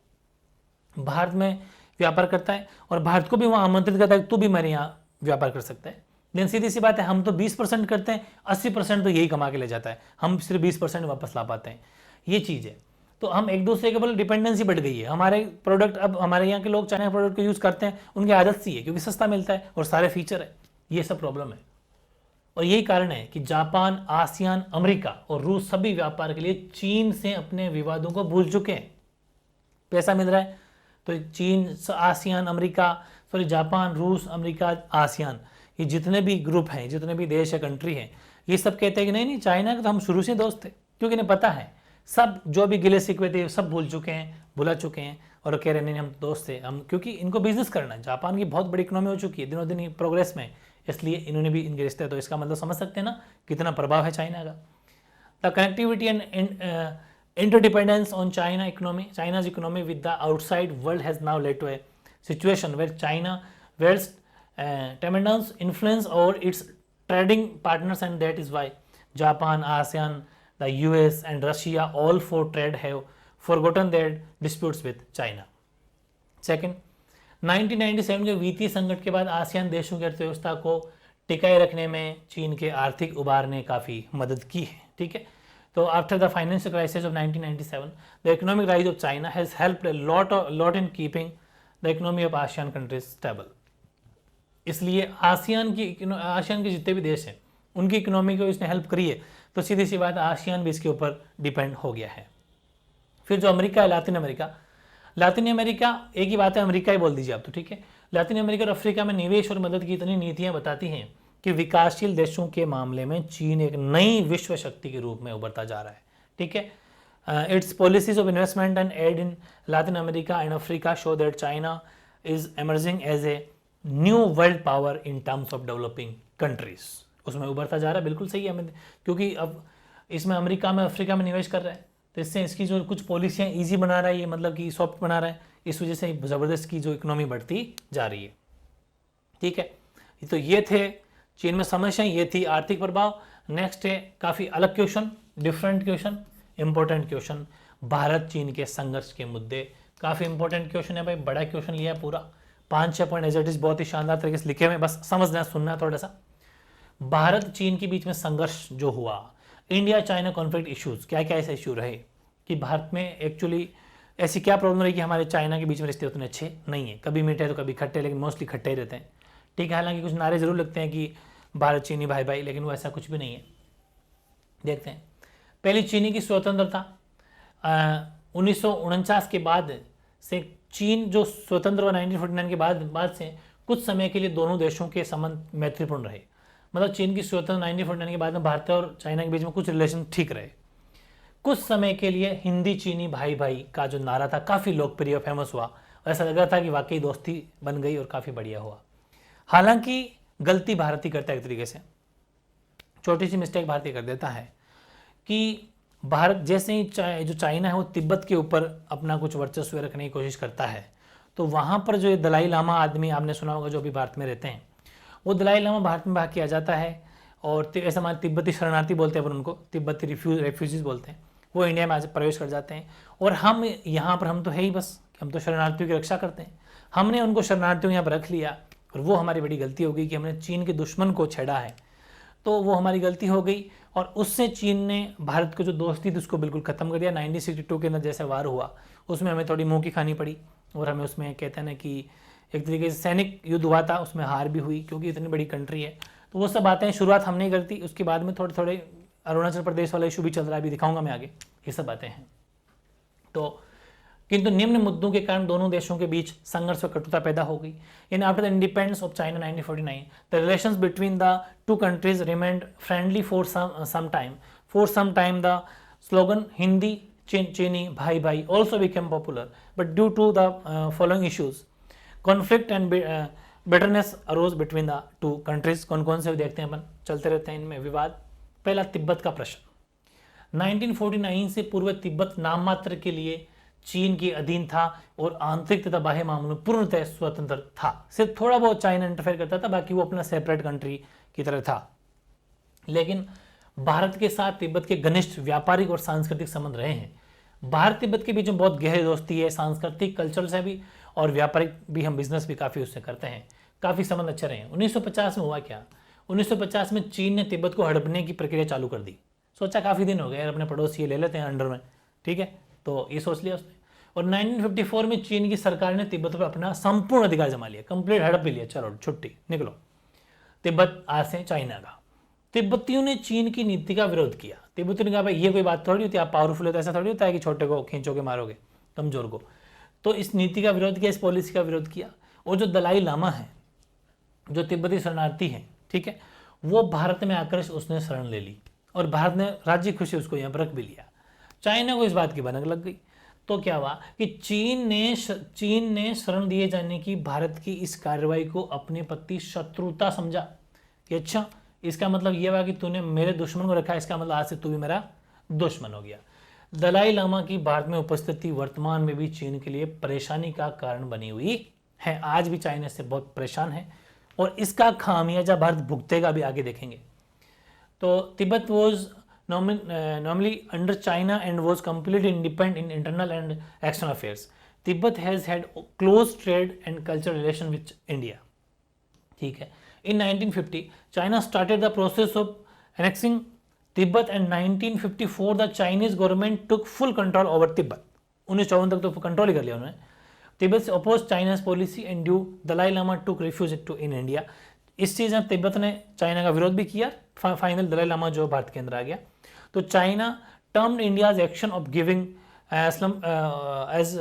भारत में व्यापार करता है और भारत को भी वहाँ आमंत्रित करता है, तू भी मेरे यहाँ व्यापार कर सकता है। लेकिन सीधी सी बात है, हम तो 20% करते हैं, 80% तो यही कमा के ले जाता है, हम सिर्फ 20% वापस ला पाते हैं, ये चीज़ है। तो हम एक दूसरे के बल डिपेंडेंसी बढ़ गई है। हमारे प्रोडक्ट, अब हमारे यहाँ के लोग चाइना प्रोडक्ट को यूज़ करते हैं, उनकी आदत सी है क्योंकि सस्ता मिलता है और सारे फीचर है, ये सब प्रॉब्लम है। और यही कारण है कि जापान, आसियान, अमेरिका और रूस सभी व्यापार के लिए चीन से अपने विवादों को भूल चुके हैं। पैसा मिल रहा है तो चीन, आसियान, अमेरिका, सॉरी जापान, रूस, अमेरिका, आसियान, ये जितने भी ग्रुप हैं, जितने भी देश है, कंट्री हैं, ये सब कहते हैं कि नहीं नहीं चाइना के तो हम शुरू से दोस्त थे, क्योंकि इन्हें पता है सब जो भी गिले शिकवे थे सब भूल चुके हैं, भुला चुके हैं और कह रहे नहीं हम दोस्त थे हम, क्योंकि इनको बिजनेस करना है। जापान की बहुत बड़ी इकोनॉमी हो चुकी है, दिनों दिन प्रोग्रेस में, इसलिए इन्होंने भी इनके रिश्ते, तो इसका मतलब समझ सकते हैं ना कितना प्रभाव है चाइना का। The connectivity and interdependence on China's economy with the outside world has now led to a situation where China wields tremendous influence over its trading partners, and that is why Japan, ASEAN, the US and Russia, all for trade, have forgotten their disputes with China. Second, 1997 के वित्तीय संकट के बाद ASEAN देशों की अर्थव्यवस्था को टिकाए रखने में चीन के आर्थिक उभार ने काफ़ी मदद की है, ठीक है। तो after the financial crisis of 1997 the economic rise of China has helped lot in keeping the economy of ASEAN countries stable. इसलिए आसियान के जितने भी देश हैं उनकी इकोनॉमी को इसने हेल्प करी है, तो सीधी सी बात आसियान भी इसके ऊपर डिपेंड हो गया है। फिर जो अमेरिका है, लातिन अमेरिका एक ही बात है, अमेरिका ही बोल दीजिए आप तो, ठीक है। लातिन अमेरिका और अफ्रीका में निवेश और मदद की इतनी नीतियाँ बताती हैं कि विकासशील देशों के मामले में चीन एक नई विश्व शक्ति के रूप में उभरता जा रहा है, ठीक है। Its policies of investment and aid in Latin America and Africa show that China is emerging as a new world power in terms of developing countries, उसमें उभरता जा रहा है, बिल्कुल सही है। क्योंकि अब इसमें अमेरिका में, अफ्रीका में निवेश कर रहा है, तो इससे इसकी जो कुछ पॉलिसियाँ ईजी बना रहा है, ये मतलब कि सॉफ्ट बना रहा है, इस वजह से ज़बरदस्त की जो इकोनॉमी बढ़ती जा रही है, ठीक है। तो ये थे चीन में समस्याएं, ये थी आर्थिक प्रभाव। नेक्स्ट है काफ़ी अलग question, different question, important question, Bharat चीन के संघर्ष के मुद्दे। काफ़ी इंपॉर्टेंट क्वेश्चन है भाई, बड़ा क्वेश्चन लिया है पूरा, 5-6 पॉइंट एज इट इज बहुत ही शानदार तरीके से लिखे हुए, बस समझना सुनना थोड़ा सा। भारत चीन के बीच में संघर्ष जो हुआ, इंडिया चाइना कॉन्फ्लिक्ट इश्यूज, क्या क्या ऐसे इशू रहे कि भारत में एक्चुअली ऐसी क्या प्रॉब्लम रही कि हमारे चाइना के बीच में रिश्ते उतने अच्छे नहीं है, कभी मीठे तो कभी खट्टे, लेकिन मोस्टली खट्टे ही रहते हैं, ठीक है। हालांकि कुछ नारे जरूर लगते हैं कि भारत चीनी भाई भाई, लेकिन वो ऐसा कुछ भी नहीं है। देखते हैं, पहली चीनी की स्वतंत्रता 1949 के बाद से चीन जो स्वतंत्र हुआ 1949 के बाद से कुछ समय के लिए दोनों देशों के संबंध मैत्रीपूर्ण रहे। मतलब चीन की स्वतंत्र 1949 के बाद में भारत और चाइना के बीच में कुछ रिलेशन ठीक रहे। कुछ समय के लिए हिंदी चीनी भाई भाई का जो नारा था काफ़ी लोकप्रिय, फेमस हुआ, ऐसा लग रहा था कि वाकई दोस्ती बन गई और काफ़ी बढ़िया हुआ। हालांकि गलती भारत ही करता है एक तरीके से, छोटी सी मिस्टेक भारत ही कर देता है कि भारत जैसे ही जो चाइना है वो तिब्बत के ऊपर अपना कुछ वर्चस्व रखने की कोशिश करता है, तो वहाँ पर जो ये दलाई लामा आदमी आपने सुना होगा जो भी भारत में रहते हैं, वो दलाई लामा भारत में भाग के आ जाता है और ऐसा मान तिब्बती शरणार्थी बोलते हैं, पर उनको तिब्बती रेफ्यूजीज बोलते हैं, वो इंडिया में आज प्रवेश कर जाते हैं। और हम यहाँ पर, हम तो है ही बस, हम तो शरणार्थियों की रक्षा करते हैं, हमने उनको शरणार्थियों यहाँ पर रख लिया और वो हमारी बड़ी गलती हो गई कि हमने चीन के दुश्मन को छेड़ा है, तो वो हमारी गलती हो गई। और उससे चीन ने भारत को जो दोस्ती थी उसको बिल्कुल ख़त्म कर दिया। 1962 के अंदर जैसे वार हुआ उसमें हमें थोड़ी मुँह की खानी पड़ी और हमें उसमें कहते हैं ना कि एक तरीके से सैनिक युद्ध हुआ था, उसमें हार भी हुई क्योंकि इतनी बड़ी कंट्री है। तो वो सब बातें शुरुआत हम नहीं करती, उसके बाद में थोड़े थोड़े अरुणाचल प्रदेश वाला इशू भी चल रहा है, अभी दिखाऊंगा मैं आगे, ये सब बातें हैं। तो किंतु निम्न मुद्दों के कारण दोनों देशों के बीच संघर्ष और कटुता पैदा हो गई। In after the independence of China 1949 the relations between the two countries remained friendly for some time the slogan Hindi Chini bhai भाई also became popular, but due to the following issues, conflict and bitterness arose between the two countries। कौन कौन से देखते हैं अपन, चलते रहते हैं इनमें विवाद। पहला तिब्बत का प्रश्न। 1949 से पूर्व तिब्बत नाम मात्र के लिए चीन के अधीन था और आंतरिक तथा बाह्य मामलों में पूर्णतः स्वतंत्र था। सिर्फ थोड़ा बहुत चाइना इंटरफेयर करता था, बाकी वो अपना सेपरेट कंट्री की तरह था। लेकिन भारत के साथ तिब्बत के घनिष्ठ व्यापारिक और सांस्कृतिक संबंध रहे हैं। भारत तिब्बत के बीच में बहुत गहरी दोस्ती है, सांस्कृतिक कल्चर से भी और व्यापारिक भी, हम बिजनेस भी काफ़ी उससे करते हैं, काफ़ी संबंध अच्छे रहे हैं। 1950 में हुआ क्या, 1950 में चीन ने तिब्बत को हड़पने की प्रक्रिया चालू कर दी। सोचा काफ़ी दिन हो गए, अपने पड़ोसी ये ले लेते हैं अंडर में, ठीक है, तो ये सोच लिया उसने। और 1954 में चीन की सरकार ने तिब्बत पर अपना संपूर्ण अधिकार जमा लिया, कंप्लीट हड़प भी लिया, चलो छुट्टी निकलो, तिब्बत आज से चाइना का। तिब्बतियों ने चीन की नीति का विरोध किया। तिब्बतियों ने कहा भाई ये कोई बात थोड़ी होती है, आप पावरफुल हो तो ऐसा थोड़ी होता है कि छोटे को खींचोगे मारोगे कमजोर को। तो इस नीति का विरोध किया, इस पॉलिसी का विरोध किया। और जो दलाई लामा है, जो तिब्बती शरणार्थी है, ठीक है, वो भारत में आकर उसने शरण ले ली और भारत ने राज्य खुशी उसको यहाँ पर रख भी लिया। चाइना को इस बात की भनक लग गई। तो क्या हुआ कि चीन ने शरण दिए जाने की भारत की इस कार्रवाई को अपने प्रति शत्रुता समझा कि अच्छा इसका मतलब ये हुआ कि तूने मेरे दुश्मन को रखा, इसका मतलब आज से तू भी मेरा दुश्मन हो गया। दलाई लामा की भारत में उपस्थिति वर्तमान में भी चीन के लिए परेशानी का कारण बनी हुई है। आज भी चाइना से बहुत परेशान है और इसका खामियाजा भारत भुगतेगा भी, आगे देखेंगे। तो Tibet was normally under China and was completely independent in internal and external affairs. Tibet has had close trade and cultural relation with India. ठीक है। In 1950, China started the process of annexing Tibet and 1954 the Chinese government took full control over Tibet. 1954 तक तो control ही कर लिया उन्होंने। Tibet opposed China's policy and due Dalai Lama took refuge in India. इस चीज़ में तिब्बत ने चाइना का विरोध भी किया। फाइनल दलाई लामा जो भारत के अंदर आ गया। तो China termed India's action of giving as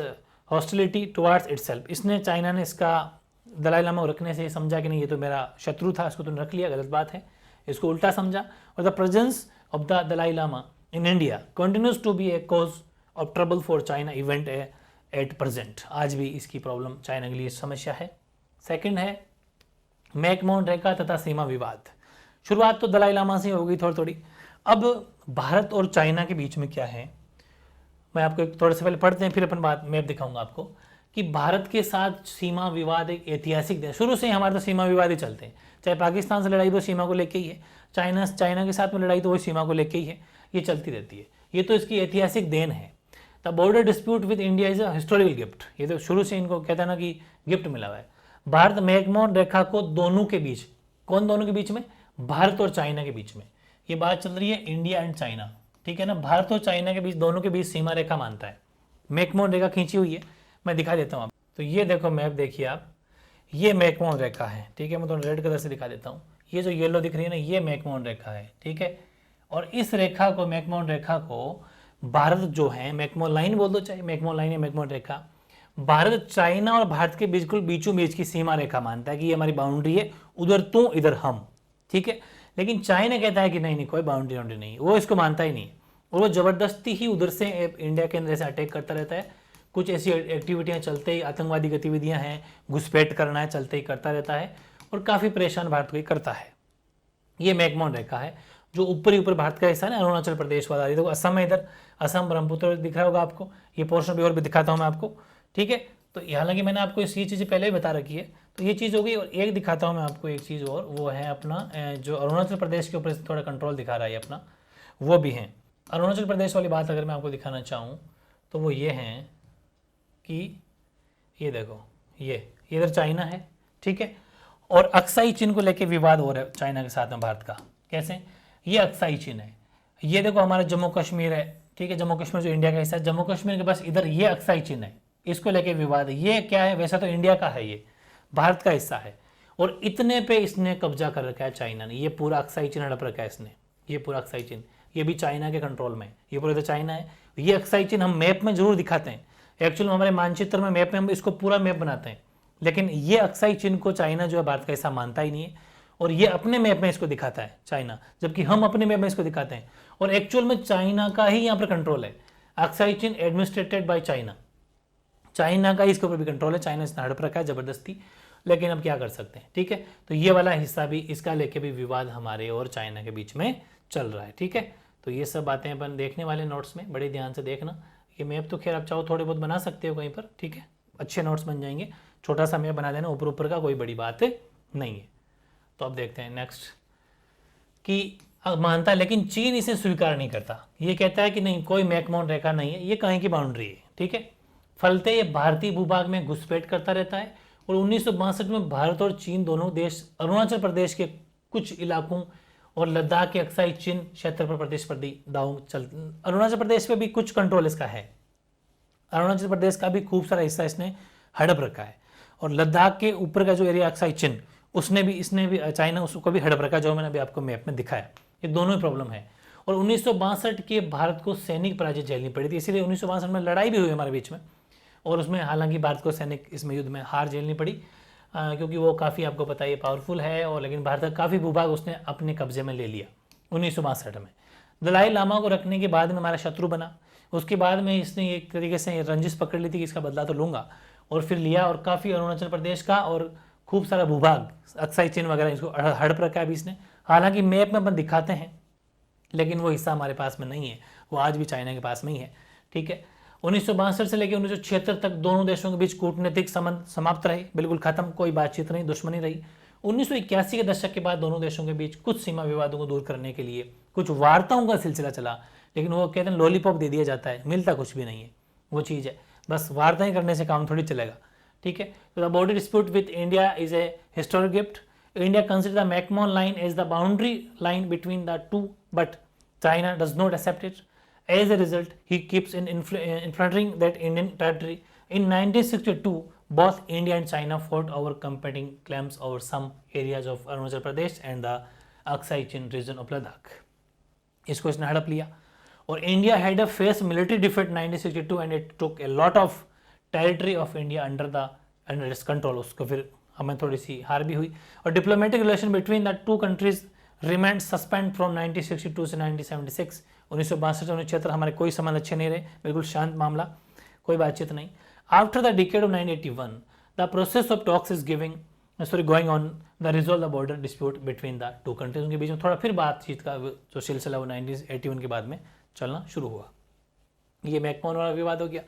hostility towards itself. इसने चाइना ने इसका दलाई लामा को रखने से समझा कि नहीं ये तो मेरा शत्रु था, इसको तुमने रख लिया, गलत बात है, इसको उल्टा समझा। और the presence of the Dalai Lama in India continues to be a cause of trouble for China event at present. आज भी इसकी प्रॉब्लम चाइना के लिए समस्या है। सेकेंड है मैकमोहन रेखा तथा सीमा विवाद। शुरुआत तो दलाई लामा से हो गई थोड़ी थोड़ी। अब भारत और चाइना के बीच में क्या है, मैं आपको थोड़े से पहले पढ़ते हैं फिर अपन बात मैप दिखाऊंगा आपको कि भारत के साथ सीमा विवाद एक ऐतिहासिक, शुरू से ही हमारे तो सीमा विवाद ही चलते हैं। चाहे पाकिस्तान से लड़ाई तो सीमा को लेके ही है, चाइना के साथ में लड़ाई तो वो सीमा को लेके ही है, ये चलती रहती है। ये तो इसकी ऐतिहासिक देन है। The border dispute with India is a historical gift. ये तो शुरू से इनको कहता है ना कि गिफ्ट मिला हुआ है। भारत मैकमोहन रेखा को दोनों के बीच, कौन दोनों के बीच में, भारत और चाइना के बीच में ये बात चल रही है, इंडिया एंड चाइना, ठीक है ना, भारत और चाइना के बीच, दोनों के बीच सीमा रेखा मानता है। मैकमोहन रेखा खींची हुई है, मैं दिखा देता हूँ आप। तो ये देखो मैप देखिए आप, ये मैकमोहन रेखा है, ठीक है, मैं तो रेड कलर से दिखा देता हूँ। ये जो येलो दिख रही है ना, ये मैकमोहन रेखा है, ठीक है। और इस रेखा को, मैकमोहन रेखा को भारत जो है, मैकमोहन लाइन बोल दो, चाहे मैकमोहन लाइन या मैकमोहन रेखा, भारत चाइना और भारत के बिल्कुल बीचों बीच की सीमा रेखा मानता है कि ये हमारी बाउंड्री है, उधर तू इधर हम, ठीक है। लेकिन चाइना कहता है कि नहीं कोई बाउंड्री नहीं, वो इसको मानता ही नहीं और वो ज़बरदस्ती ही उधर से इंडिया के अंदर से अटैक करता रहता है। कुछ ऐसी एक्टिविटियाँ चलते ही, आतंकवादी गतिविधियाँ हैं, घुसपैठ करना है, चलते ही करता रहता है और काफ़ी परेशान भारत को करता है। ये मैकमोहन रेखा है जो ऊपर भारत का हिस्सा है, अरुणाचल प्रदेश वाला। ये देखो असम है, इधर असम ब्रह्मपुत्र दिख रहा होगा आपको। ये पोर्शन भी और भी दिखाता हूँ मैं आपको, ठीक है। तो हालांकि मैंने आपको ये चीज़ें पहले ही बता रखी है, तो ये चीज़ हो गई। और एक दिखाता हूँ मैं आपको एक चीज़ और, वो है अपना जो अरुणाचल प्रदेश के ऊपर थोड़ा कंट्रोल दिखा रहा है अपना, वो भी है। अरुणाचल प्रदेश वाली बात अगर मैं आपको दिखाना चाहूँ तो वो ये है कि ये देखो, ये इधर चाइना है, ठीक है। और अक्साई चीन को लेके विवाद हो रहा है चाइना के साथ में भारत का। कैसे? ये अक्साई चीन है, ये देखो हमारा जम्मू कश्मीर है, ठीक है, जम्मू कश्मीर जो इंडिया का हिस्सा है, जम्मू कश्मीर के पास इधर ये अक्साई चीन है, इसको लेके विवाद है। ये क्या है? वैसा तो इंडिया का है, ये भारत का हिस्सा है, और इतने पे इसने कब्जा कर रखा है चाइना ने। ये पूरा अक्साई चीन हड़प रखा है इसने, ये पूरा अक्साई चीन, ये भी चाइना के कंट्रोल में, ये पूरा तो चाइना है। ये अक्साई चीन हम मैप में जरूर दिखाते हैं, एक्चुअल में हमारे मानचित्र में, मैप में हम इसको पूरा मैप बनाते हैं, लेकिन ये अक्साई चीन को चाइना जो है भारत का हिस्सा मानता ही नहीं है, और ये अपने मैप में इसको दिखाता है चाइना, जबकि हम अपने मैप में इसको दिखाते हैं। और एक्चुअल में चाइना का ही यहाँ पर कंट्रोल है। अक्साई चीन एडमिनिस्ट्रेटेड बाय चाइना, चाइना का ही इसके ऊपर भी कंट्रोल है, चाइना इसने हड़प रखा है जबरदस्ती, लेकिन अब क्या कर सकते हैं, ठीक है। तो ये वाला हिस्सा भी, इसका लेके भी विवाद हमारे और चाइना के बीच में चल रहा है, ठीक है। तो ये सब बातें अपन देखने वाले नोट्स में, बड़े ध्यान से देखना। ये मैप तो खैर आप चाहो थोड़े बहुत बना सकते हो कहीं पर, ठीक है, अच्छे नोट्स बन जाएंगे। छोटा सा मैप बना देना ऊपर ऊपर का, कोई बड़ी बात नहीं है। तो अब देखते हैं नेक्स्ट कि मानता है, लेकिन चीन इसे स्वीकार नहीं करता। ये कहता है कि नहीं, कोई मैकमोहन रेखा नहीं है, ये कहीं की बाउंड्री है, ठीक है। फलते ये भारतीय भूभाग में घुसपैठ करता रहता है, और 1962 में भारत और चीन दोनों देश अरुणाचल प्रदेश के कुछ इलाकों और लद्दाख के अक्साई चीन क्षेत्र पर प्रतिस्पर्धी दाव चल। अरुणाचल प्रदेश पे भी कुछ कंट्रोल इसका है, अरुणाचल प्रदेश का भी खूब सारा हिस्सा इसने हड़प रखा है, और लद्दाख के ऊपर का जो एरिया अक्साई चीन, इसने भी चाइना उसको भी हड़प रखा, जो मैंने अभी आपको मैप में दिखाया। ये दोनों ही प्रॉब्लम है। और 1962 के भारत को सैनिक पराजय झेलनी पड़ी थी, इसीलिए 1962 में लड़ाई भी हुई हमारे बीच में, और उसमें हालांकि भारत को सैनिक इसमें युद्ध में हार झेलनी पड़ी, क्योंकि वो काफ़ी, आपको पता है, पावरफुल है, और लेकिन भारत का काफ़ी भूभाग उसने अपने कब्जे में ले लिया 1962 में। दलाई लामा को रखने के बाद में हमारा शत्रु बना, उसके बाद में इसने एक तरीके से रंजिश पकड़ ली थी कि इसका बदला तो लूंगा, और फिर लिया, और काफ़ी अरुणाचल प्रदेश का और खूब सारा भूभाग अक्साई चीन वगैरह इसको हड़प रखा है अभी इसने। हालांकि मैप में अपन दिखाते हैं, लेकिन वो हिस्सा हमारे पास में नहीं है, वो आज भी चाइना के पास में ही है, ठीक है। 1962 से लेकर 1976 तक दोनों देशों के बीच कूटनीतिक संबंध समाप्त रहे, बिल्कुल खत्म, कोई बातचीत नहीं, दुश्मनी रही। 1981 के दशक के बाद दोनों देशों के बीच कुछ सीमा विवादों को दूर करने के लिए कुछ वार्ताओं का सिलसिला चला, लेकिन वो कहते हैं लॉलीपॉप दे दिया जाता है, मिलता कुछ भी नहीं है, वो चीज़ है, बस वार्ताएं करने से काम थोड़ी चलेगा, ठीक है। तो the border dispute with India is a historic gift. India consider the McMahon line as the boundary line between the two, but China does not accept it. As a result, he keeps infiltrating that Indian territory. In 1962, both India and China fought over competing claims over some areas of Arunachal Pradesh and the Aksai Chin region of Ladakh. इसको इसने हड़प लिया, और India had a faced military defeat 1962 and it took a lot of territory of India under its control. उसको फिर हमें थोड़ी सी हार भी हुई, और diplomatic relation between the two countries remained suspend from 1962 से 1976। 1962 से 1976 हमारे कोई संबंध अच्छे नहीं रहे, बिल्कुल शांत मामला, कोई बातचीत नहीं। After the decade of 1981 the process of talks is going on the resolve the border dispute between the two countries. उनके बीच में थोड़ा फिर बातचीत का जो सिलसिला वो 1981 के बाद में चलना शुरू हुआ। ये मैकमोहन वाला विवाद हो गया।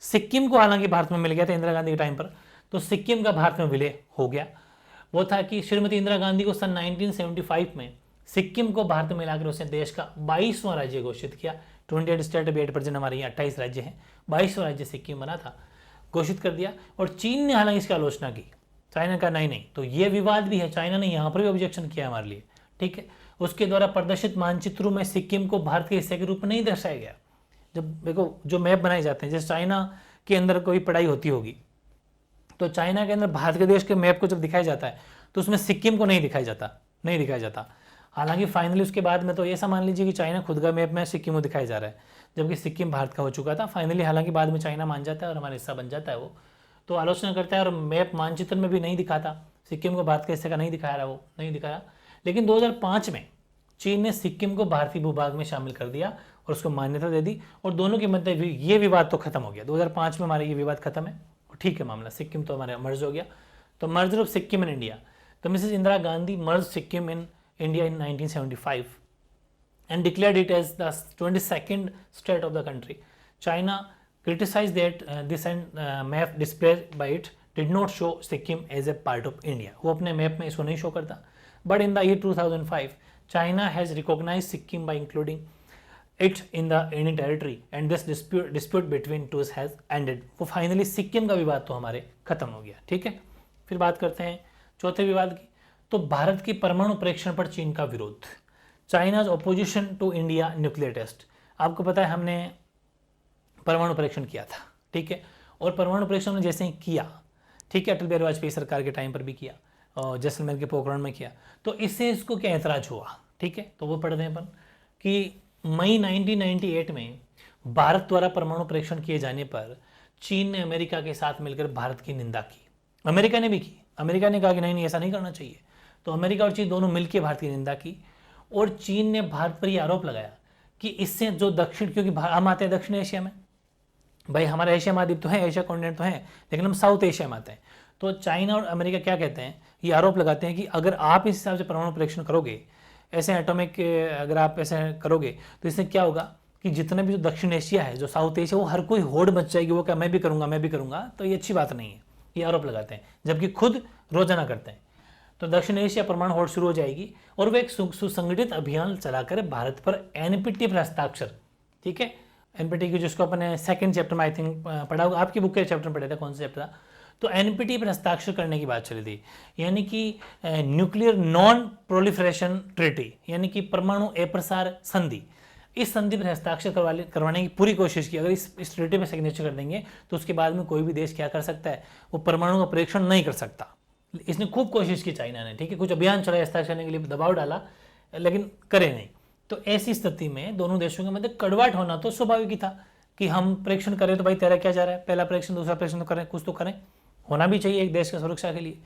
सिक्किम को हालांकि भारत में मिल गया था इंदिरा गांधी के टाइम पर, तो सिक्किम का भारत में विलय हो गया। वो था कि श्रीमती इंदिरा गांधी को सन 1975 में सिक्किम को भारत में मिलाकर उसने देश का 22वां राज्य घोषित किया। 28 स्टेट अभी 8% हमारे यहाँ 28 राज्य हैं, 22वां राज्य सिक्किम बना था, घोषित कर दिया। और चीन ने हालांकि इसकी आलोचना की, चाइना का नहीं। तो ये विवाद भी है, चाइना ने यहाँ पर भी ऑब्जेक्शन किया हमारे लिए, ठीक है। उसके द्वारा प्रदर्शित मानचित्रों में सिक्किम को भारत के हिस्से के रूप में नहीं दर्शाया गया। जब देखो जो मैप बनाए जाते हैं, जैसे चाइना के अंदर कोई पढ़ाई होती होगी, तो चाइना के अंदर भारत के देश के मैप को जब दिखाया जाता है तो उसमें सिक्किम को नहीं दिखाया जाता। हालांकि फाइनली उसके बाद में तो ऐसा मान लीजिए कि चाइना खुद का मैप में सिक्किम को दिखाया जा रहा है, जबकि सिक्किम भारत का हो चुका था फाइनली। हालांकि बाद में चाइना मान जाता है और हमारा हिस्सा बन जाता है, वो तो आलोचना करता है, और मैप मानचित्र में भी नहीं दिखाता सिक्किम को भारत के हिस्से का, नहीं दिखाया रहा, वो नहीं दिखाया। लेकिन 2005 में चीन ने सिक्किम को भारतीय भूभाग में शामिल कर दिया और उसको मान्यता दे दी, और दोनों के मध्य ये विवाद तो खत्म हो गया। 2005 में हमारा ये विवाद खत्म है, ठीक है मामला, सिक्किम तो हमारे मर्ज हो गया। तो merger of Sikkim in India, तो Mrs Indira Gandhi merge Sikkim in India in 1975 and declared it as the 22nd state of the country. China criticized that this map displayed by it did not show Sikkim as a part of India. वो अपने map में इसको नहीं show करता। But in the year 2005, China has recognized Sikkim by including it in the Indian territory and this dispute between two has ended. वो finally Sikkim का विवाद तो हमारे खत्म हो गया। ठीक है, फिर बात करते हैं चौथे विवाद की। तो भारत की परमाणु परीक्षण पर चीन का विरोध, China's opposition to India nuclear test. आपको पता है हमने परमाणु परीक्षण किया था, ठीक है, और परमाणु परीक्षण हमने जैसे ही किया, ठीक है, अटल बिहारी वाजपेयी सरकार के टाइम पर भी किया और जैसलमेर के पोखरण में किया, तो इससे इसको क्या ऐतराज हुआ, ठीक है, तो वो पढ़ते हैं अपन कि मई 1998 में भारत द्वारा परमाणु परीक्षण किए जाने पर चीन ने अमेरिका के साथ मिलकर भारत की निंदा की। अमेरिका ने भी की, अमेरिका ने कहा कि नहीं ऐसा नहीं करना चाहिए, तो अमेरिका और चीन दोनों मिलकर भारत की निंदा की। और चीन ने भारत पर यह आरोप लगाया कि इससे जो दक्षिण, क्योंकि हम आते हैं दक्षिण एशिया में, भाई हमारा एशिया महाद्वीप तो है, एशिया कॉन्टिनेंट तो है, लेकिन हम साउथ एशिया में आते हैं। तो चाइना और अमेरिका क्या कहते हैं, ये आरोप लगाते हैं कि अगर आप इस हिसाब से परमाणु परीक्षण करोगे, ऐसे एटॉमिक अगर आप ऐसे करोगे, तो इससे क्या होगा कि जितने भी जो दक्षिण एशिया है, जो साउथ एशिया, वो हर कोई होड़ मच जाएगी, वो क्या मैं भी करूँगा, मैं भी करूँगा, तो ये अच्छी बात नहीं है, ये आरोप लगाते हैं, जबकि खुद रोजाना करते हैं। तो दक्षिण एशिया परमाणु होड़ शुरू हो जाएगी और वो एक सुसंगठित अभियान चलाकर भारत पर एनपीटी पर हस्ताक्षर, ठीक है, एनपीटी की जिसको अपने सेकंड चैप्टर में आई थिंक पढ़ा होगा, आपकी बुक के चैप्टर में पढ़ा था, कौन सा चैप्टर था, तो एनपीटी पर हस्ताक्षर करने की बात चली थी, यानी कि न्यूक्लियर नॉन प्रोलिफरेशन ट्रीटी, यानी कि परमाणु अप्रसार संधि। इस संधि पर हस्ताक्षर करवाने की पूरी कोशिश की। अगर इस ट्रीटी पर सिग्नेचर कर देंगे तो उसके बाद में कोई भी देश क्या कर सकता है, वो परमाणु का परीक्षण नहीं कर सकता। इसने खूब कोशिश की चाइना ने, ठीक है, कुछ अभियान चलाया हस्ताक्षर करने के लिए, दबाव डाला, लेकिन करे नहीं। तो ऐसी स्थिति में दोनों देशों के मध्य कड़वाहट होना तो स्वाभाविक ही था कि हम परीक्षण करें तो भाई तेरा क्या जा रहा है, पहला परीक्षण दूसरा परीक्षण तो करें, कुछ तो करें, होना भी चाहिए एक देश की सुरक्षा के लिए।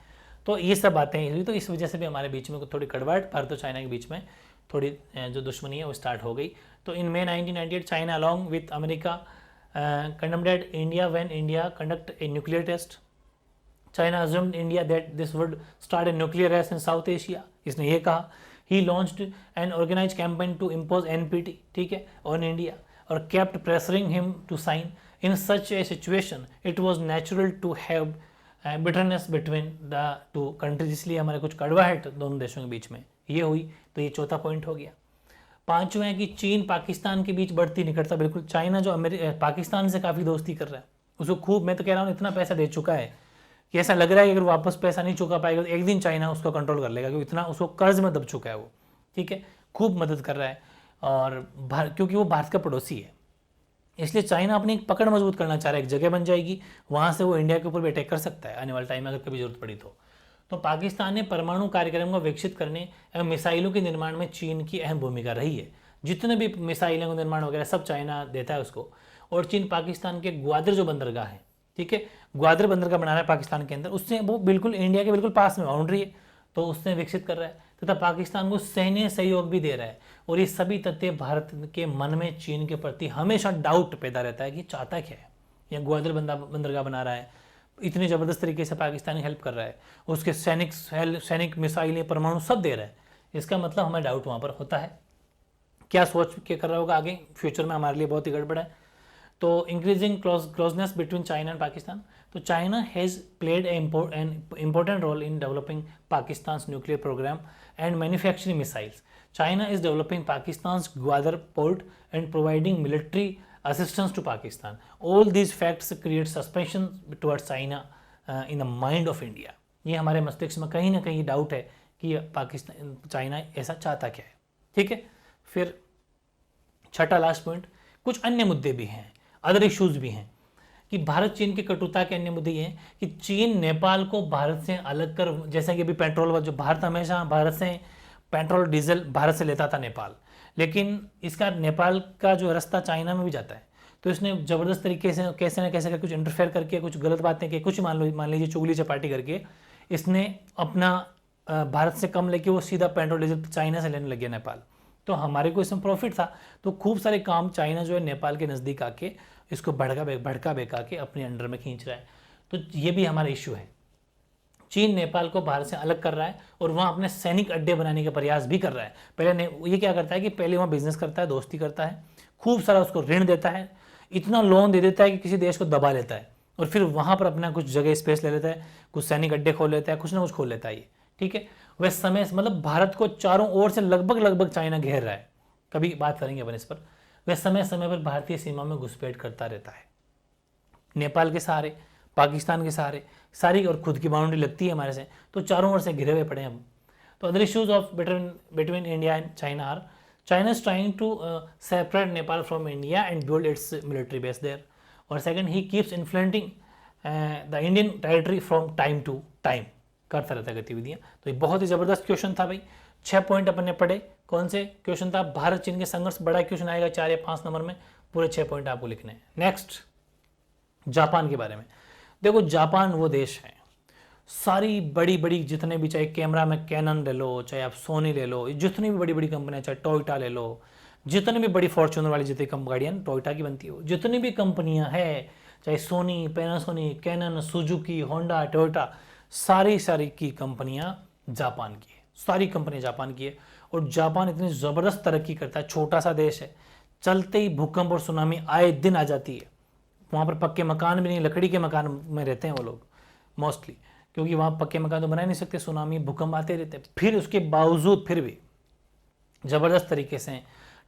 तो ये सब बातें हुई, तो इस वजह से भी हमारे बीच में थोड़ी कड़वाहट, भारत और चाइना के बीच में थोड़ी जो दुश्मनी है वो स्टार्ट हो गई। तो in May 1998 China along with America condemned India when India conduct a nuclear test. China assumed India that this would start a nuclear race in South Asia, इसने ये कहा। He launched an organized campaign to impose NPT, ठीक है, on India, और kept pressuring him to sign. In such a situation, it was natural to have bitterness between the two countries, इसलिए हमारे कुछ कड़वाहट दोनों देशों के बीच में ये हुई। तो ये चौथा पॉइंट हो गया। पांचवा है कि चीन पाकिस्तान के बीच बढ़ती निकटता। बिल्कुल, चाइना जो पाकिस्तान से काफ़ी दोस्ती कर रहा है, उसको खूब, मैं तो कह रहा हूँ इतना पैसा दे चुका है कि ऐसा लग रहा है कि अगर वापस पैसा नहीं चुका पाएगा तो एक दिन चाइना उसको कंट्रोल कर लेगा, क्योंकि इतना उसको कर्ज में दब चुका है वो, ठीक है, खूब मदद कर रहा है। और क्योंकि वो भारत का पड़ोसी है, इसलिए चाइना अपनी एक पकड़ मजबूत करना चाह रहा है, एक जगह बन जाएगी, वहाँ से वो इंडिया के ऊपर भी अटैक कर सकता है आने वाले टाइम में अगर कभी जरूरत पड़ी तो पाकिस्तान ने परमाणु कार्यक्रम को विकसित करने एवं मिसाइलों के निर्माण में चीन की अहम भूमिका रही है। जितने भी मिसाइलों का निर्माण वगैरह सब चाइना देता है उसको। और चीन पाकिस्तान के ग्वादर जो बंदरगाह है, ठीक है, ग्वादर बंदरगाह बना रहा है पाकिस्तान के अंदर, उससे वो बिल्कुल इंडिया के बिल्कुल पास में बाउंड्री है, तो उसने विकसित कर रहा है तथा पाकिस्तान को सैन्य सहयोग भी दे रहा है। और ये सभी तथ्य भारत के मन में चीन के प्रति हमेशा डाउट पैदा रहता है कि चाहता क्या है, या ग्वादर बंदरगाह बना रहा है, इतनी ज़बरदस्त तरीके से पाकिस्तानी हेल्प कर रहा है, उसके सैनिक मिसाइलें परमाणु सब दे रहा है, इसका मतलब हमें डाउट वहाँ पर होता है। क्या सोच के कर रहा होगा आगे फ्यूचर में, हमारे लिए बहुत ही गड़बड़ है। तो increasing closeness between China and Pakistan. तो China has played an important role in developing Pakistan nuclear programme and manufacturing missiles. China is developing Pakistan's Gwadar port and providing military assistance to Pakistan. All these facts create suspicion towards China in the mind of India. ये हमारे मस्तिष्क में कहीं ना कहीं doubt है कि Pakistan, China ऐसा चाहता क्या है, ठीक है। फिर छठा लास्ट पॉइंट, कुछ अन्य मुद्दे भी हैं, अदर इश्यूज भी हैं कि भारत चीन की कटुता के अन्य मुद्दे ये हैं कि चीन नेपाल को भारत से अलग कर, जैसे कि अभी पेट्रोल, जो भारत हमेशा भारत से पेट्रोल डीजल भारत से लेता था नेपाल, लेकिन इसका नेपाल का जो रास्ता चाइना में भी जाता है, तो इसने ज़बरदस्त तरीके से कैसे ना कैसे कुछ इंटरफेयर करके, कुछ गलत बातें की, कुछ मान लीजिए चुगली चपाटी करके इसने अपना भारत से कम लेके वो सीधा पेट्रोल डीजल चाइना से लेने लग गया नेपाल। तो हमारे को इसमें प्रॉफिट था, तो खूब सारे काम चाइना जो है नेपाल के नज़दीक आके इसको भड़का बेका के अपने अंडर में खींच रहा है। तो ये भी हमारा इशू है। चीन नेपाल को भारत से अलग कर रहा है और वहाँ अपने सैनिक अड्डे बनाने का प्रयास भी कर रहा है। पहले ये क्या करता है कि पहले वहाँ बिजनेस करता है, दोस्ती करता है, खूब सारा उसको ऋण देता है, इतना लोन दे देता है कि किसी देश को दबा लेता है, और फिर वहाँ पर अपना कुछ जगह स्पेस ले लेता है, कुछ सैनिक अड्डे खोल लेता है, कुछ ना कुछ खोल लेता है ये, ठीक है। वह समय मतलब भारत को चारों ओर से लगभग चाइना घेर रहा है। कभी बात करेंगे अपन इस पर। वह समय समय पर भारतीय सीमा में घुसपैठ करता रहता है। नेपाल के सहारे, पाकिस्तान के सहारे सारी, और खुद की बाउंड्री लगती है हमारे से, तो चारों ओर से घिरे हुए पड़े हम। तो other issues of between India and China are, China is trying to separate Nepal from India and build its military base there. और second, he keeps influencing the Indian territory from time to time, करता रहता है गतिविधियाँ। तो ये बहुत ही ज़बरदस्त question था भाई। 6 पॉइंट अपन ने पढ़े। कौन से क्वेश्चन था? भारत चीन के संघर्ष, बड़ा क्वेश्चन आएगा 4 या 5 नंबर में, पूरे 6 पॉइंट आपको लिखने हैं। नेक्स्ट, जापान के बारे में। देखो जापान वो देश है, सारी बड़ी बड़ी जितने भी, चाहे कैमरा में कैनन ले लो, चाहे आप सोनी ले लो, जितनी भी बड़ी बड़ी कंपनियां, चाहे टोयोटा ले लो, जितनी भी बड़ी फॉर्च्यूनर वाली जितनी गाड़ियाँ टोयोटा की बनती हो, जितनी भी कंपनियां हैं, चाहे Sony, Panasonic, Canon, Suzuki, Honda, Toyota, सारी की कंपनियां जापान की है, सारी कंपनियां जापान की है। और जापान इतनी ज़बरदस्त तरक्की करता है, छोटा सा देश है, चलते ही भूकंप और सुनामी आए दिन आ जाती है। वहाँ पर पक्के मकान भी नहीं, लकड़ी के मकान में रहते हैं वो लोग मोस्टली, क्योंकि वहाँ पक्के मकान तो बना नहीं सकते, सुनामी भूकंप आते रहते हैं। फिर उसके बावजूद फिर भी ज़बरदस्त तरीके से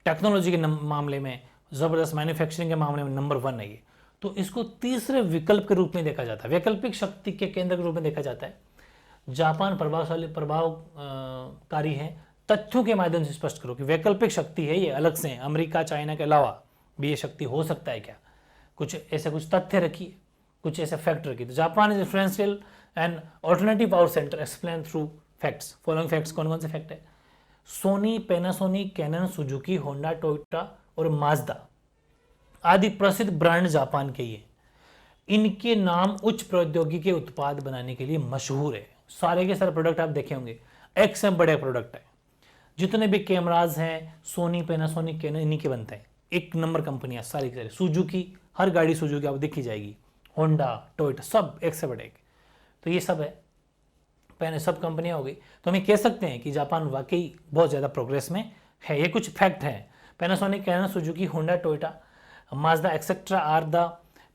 टेक्नोलॉजी के मामले में, ज़बरदस्त मैन्युफैक्चरिंग के मामले में नंबर 1 है ये। तो इसको तीसरे विकल्प के रूप में देखा जाता है, वैकल्पिक शक्ति के केंद्र के रूप में देखा जाता है। जापान प्रभावकारी है, तथ्यों के माध्यम से स्पष्ट करो कि वैकल्पिक शक्ति है ये, अलग से अमेरिका चाइना के अलावा भी ये शक्ति हो सकता है क्या, कुछ ऐसे कुछ तथ्य रखिए, कुछ ऐसे फैक्ट रखिए। तो Japan is differential and alternative power centre explain through facts. Following facts कौन कौन से फैक्ट है? Sony, Panasonic, Canon, Suzuki, Honda, Toyota और माजदा आदि प्रसिद्ध ब्रांड जापान के ये, इनके नाम उच्च प्रौद्योगिकी के उत्पाद बनाने के लिए मशहूर है। सारे के सारे प्रोडक्ट आप देखे होंगे, एक से बड़े प्रोडक्ट है। जितने भी कैमराज हैं, सोनी, पैनासोनिक, कैनन, इन्हीं के बनते हैं, 1 नंबर कंपनियां सारी की सारी। सुजुकी, हर गाड़ी सुजुकी आपको दिखी जाएगी, होंडा, टोयोटा, सब एक से बड़े एक। तो ये सब है, पहले सब कंपनियां हो गई। तो हम ये कह सकते हैं कि जापान वाकई बहुत ज़्यादा प्रोग्रेस में है। ये कुछ फैक्ट हैं। Panasonic, Canon, Suzuki, Honda, Toyota, Mazda etcetera are the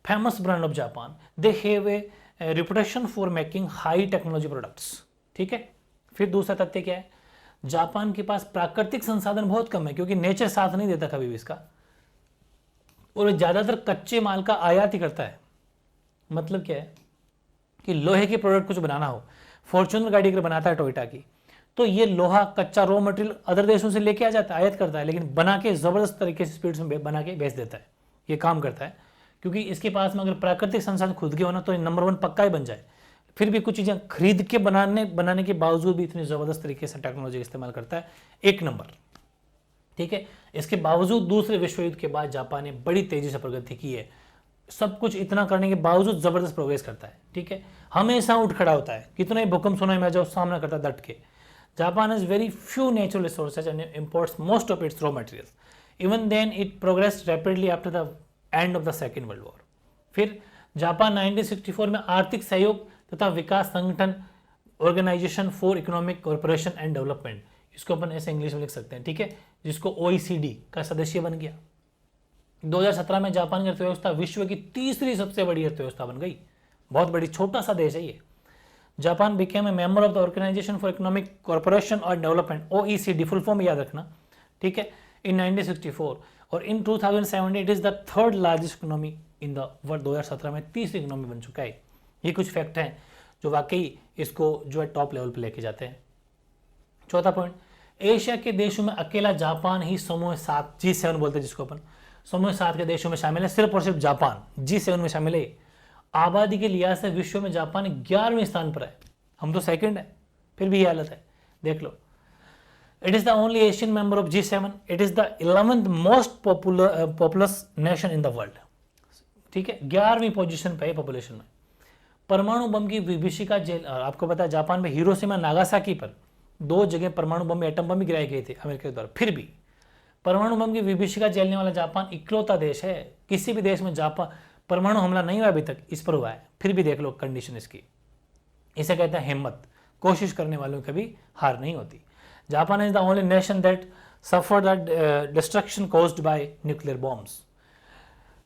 famous brand of Japan. They have a reputation for making high technology products. ठीक है। फिर दूसरा तथ्य क्या है? जापान के पास प्राकृतिक संसाधन बहुत कम है, क्योंकि नेचर साथ नहीं देता कभी भी इसका, और ज़्यादातर कच्चे माल का आयात ही करता है। मतलब क्या है कि लोहे के प्रोडक्ट कुछ बनाना हो, फॉर्च्यूनर गाड़ी अगर बनाता है टोयोटा की, तो ये लोहा कच्चा रॉ मटेरियल अदर देशों से लेके आ जाता है, आयात करता है, लेकिन बना के ज़बरदस्त तरीके से स्पीड में बना के बेच देता है। ये काम करता है, क्योंकि इसके पास में अगर प्राकृतिक संसाधन खुद के होना तो ये नंबर 1 पक्का ही बन जाए। फिर भी कुछ चीज़ें खरीद के बनाने के बावजूद भी इतनी ज़बरदस्त तरीके से टेक्नोलॉजी का इस्तेमाल करता है, 1 नंबर। ठीक है। इसके बावजूद दूसरे विश्व युद्ध के बाद जापान ने बड़ी तेजी से प्रगति की है। सब कुछ इतना करने के बावजूद जबरदस्त प्रोग्रेस करता है। ठीक है। हमेशा उठ खड़ा होता है, कितना ही भूकंप सुनामी में जाओ सामना करता है डट के। Japan has very few natural resources and imports most of its raw materials. Even then it progressed rapidly after the end of the second world war. फिर जापान 1964 में आर्थिक सहयोग तथा विकास संगठन, organisation for economic cooperation and development, इसको अपन ऐसे इंग्लिश में लिख सकते हैं, ठीक है, जिसको OECD का सदस्य बन गया। 2017 में जापान की अर्थव्यवस्था विश्व की तीसरी सबसे बड़ी अर्थव्यवस्था बन गई। बहुत बड़ी, छोटा सा देश है ये। Japan became a member of the organisation for economic cooperation और डेवलपमेंट, OECD, फुल फॉर्म याद रखना, ठीक है, इन 1964। और in 2017 it is the third largest economy in the world. 2017 में तीसरी इकोनॉमी बन चुका है। ये कुछ फैक्ट हैं जो वाकई इसको जो है टॉप लेवल पे लेके जाते हैं। चौथा पॉइंट, एशिया के देशों में अकेला जापान ही समूह 7 G7 बोलते हैं जिसको अपन, समूह 7 के देशों में शामिल है, सिर्फ और सिर्फ जापान G7 में शामिल है। आबादी के लिहाज से विश्व में जापान 11वें स्थान पर है, हम तो सेकंड है, फिर भी ये हालत है, देख लो। It is the only Asian member of G7। It is the 11th most populous nation in the world. ठीक है, 11वीं पोजीशन पे है पॉपुलेशन में। परमाणु बम की विभीषिका जेल, आपको पता है जापान में हिरोशिमा नागासाकी पर 2 जगह परमाणु बम, एटम बम भी गिराए गए थे अमेरिका के द्वारा। फिर भी परमाणु बम की विभीषिका झेलने वाला जापान इकलौता देश है। किसी भी देश में जापान परमाणु हमला नहीं हुआ अभी तक, इस पर हुआ है। फिर भी देख लो कंडीशन इसकी। इसे कहते हैं हिम्मत, कोशिश करने वालों की कभी हार नहीं होती। Japan is the only nation that suffer the destruction caused by nuclear bombs.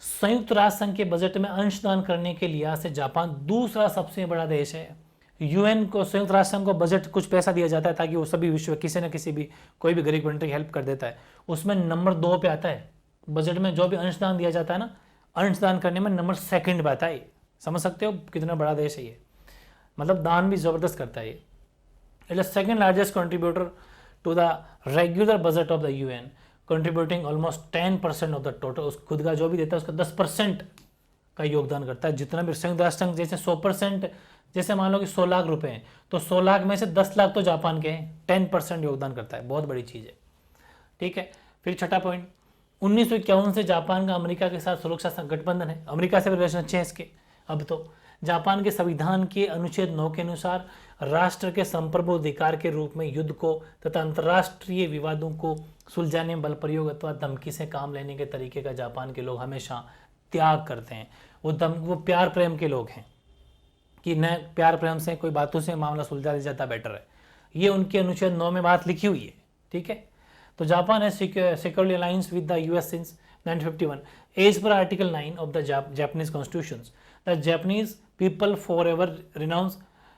संयुक्त राष्ट्र संघ के बजट में अंशदान करने के लिहाज से जापान दूसरा सबसे बड़ा देश है। UN को, संयुक्त राष्ट्र संघ को बजट कुछ पैसा दिया जाता है ताकि वो सभी विश्व किसी न किसी भी कोई भी गरीब कंट्री की हेल्प कर देता है, उसमें नंबर 2 पे आता है बजट में जो भी अंशदान दिया जाता है ना, अंशदान करने में नंबर सेकंड पे आता है। समझ सकते हो कितना बड़ा देश है ये, मतलब दान भी ज़बरदस्त करता है ये। It is second largest contributor to the regular budget of the UN, contributing almost 10% of the total. उस खुद का जो भी देता है उसका 10% का योगदान करता है। जितना भी संयुक्त राष्ट्र संघ जैसे 100%, जैसे मान लो कि 100 लाख रुपए हैं तो 100 लाख में से 10 लाख तो जापान के हैं, 10% योगदान करता है, बहुत बड़ी चीज़ है। ठीक है, फिर छठा पॉइंट, 1951 से जापान का अमेरिका के साथ सुरक्षा गठबंधन है। अमेरिका से भी रिलेशन अच्छे हैं इसके। अब तो जापान के संविधान के अनुच्छेद 9 के अनुसार राष्ट्र के संप्रभु अधिकार के रूप में युद्ध को तथा अंतर्राष्ट्रीय विवादों को सुलझाने में बल प्रयोग अथवा धमकी से काम लेने के तरीके का जापान के लोग हमेशा त्याग करते हैं। वो प्यार प्रेम के लोग हैं कि न प्यार प्रेम से कोई बातों से मामला सुलझा दिया जाता बेटर है। ये उनके अनुच्छेद 9 में बात लिखी हुई है। ठीक है, तो जापान है securely alliance with the US since 1951 as per article 9 of the Japanese constitution. The Japanese people forever renounce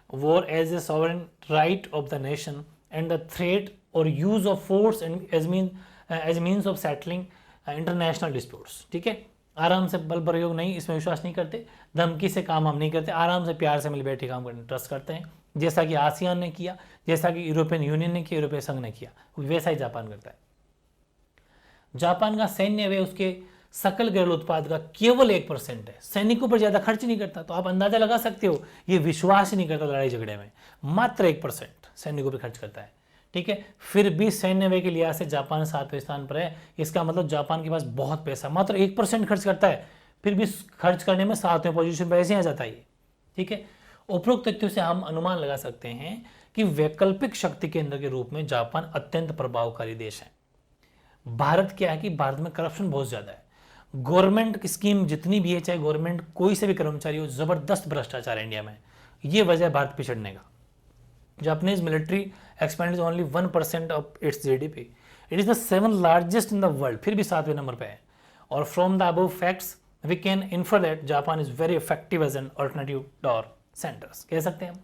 war as a sovereign right of the nation and the threat or use of force as means of settling international disputes. ठीक है, आराम से बल प्रयोग नहीं, इसमें विश्वास नहीं करते, धमकी से काम हम नहीं करते, आराम से प्यार से मिल बैठे काम करने ट्रस्ट करते हैं, जैसा कि आसियान ने किया, जैसा कि यूरोपियन यूनियन ने किया, यूरोपीय संघ ने किया, वैसा ही जापान करता है। जापान का सैन्य व्यय उसके सकल घरेलू उत्पाद का केवल 1% है, सैनिकों पर ज्यादा खर्च नहीं करता। तो आप अंदाजा लगा सकते हो ये विश्वास ही नहीं करता लड़ाई झगड़े में, मात्र 1% सैनिकों पर खर्च करता है। ठीक है, फिर भी सैन्य व्यय के लिहाज से जापान 7वें स्थान पर है। इसका मतलब जापान के पास बहुत पैसा, मात्र 1% खर्च करता है, फिर भी खर्च करने में 7वें पोजीशन पर ऐसे आ जाता है। ठीक है, उपरोक्त तथ्यों से हम अनुमान लगा सकते हैं कि वैकल्पिक शक्ति केंद्र के रूप में जापान अत्यंत प्रभावकारी देश है। भारत क्या है कि भारत में करप्शन बहुत ज्यादा है। गवर्नमेंट स्कीम जितनी भी है, चाहे गवर्नमेंट कोई से भी कर्मचारी हो, जबरदस्त भ्रष्टाचार है इंडिया में। ये वजह है भारत पिछड़ने का। Japanese military expend only 1% of its GDP. It is the 7th largest in the world, फिर भी 7वें नंबर पे है। और from the above facts we can infer that Japan is very effective as an alternative door centres, कह सकते हैं हम।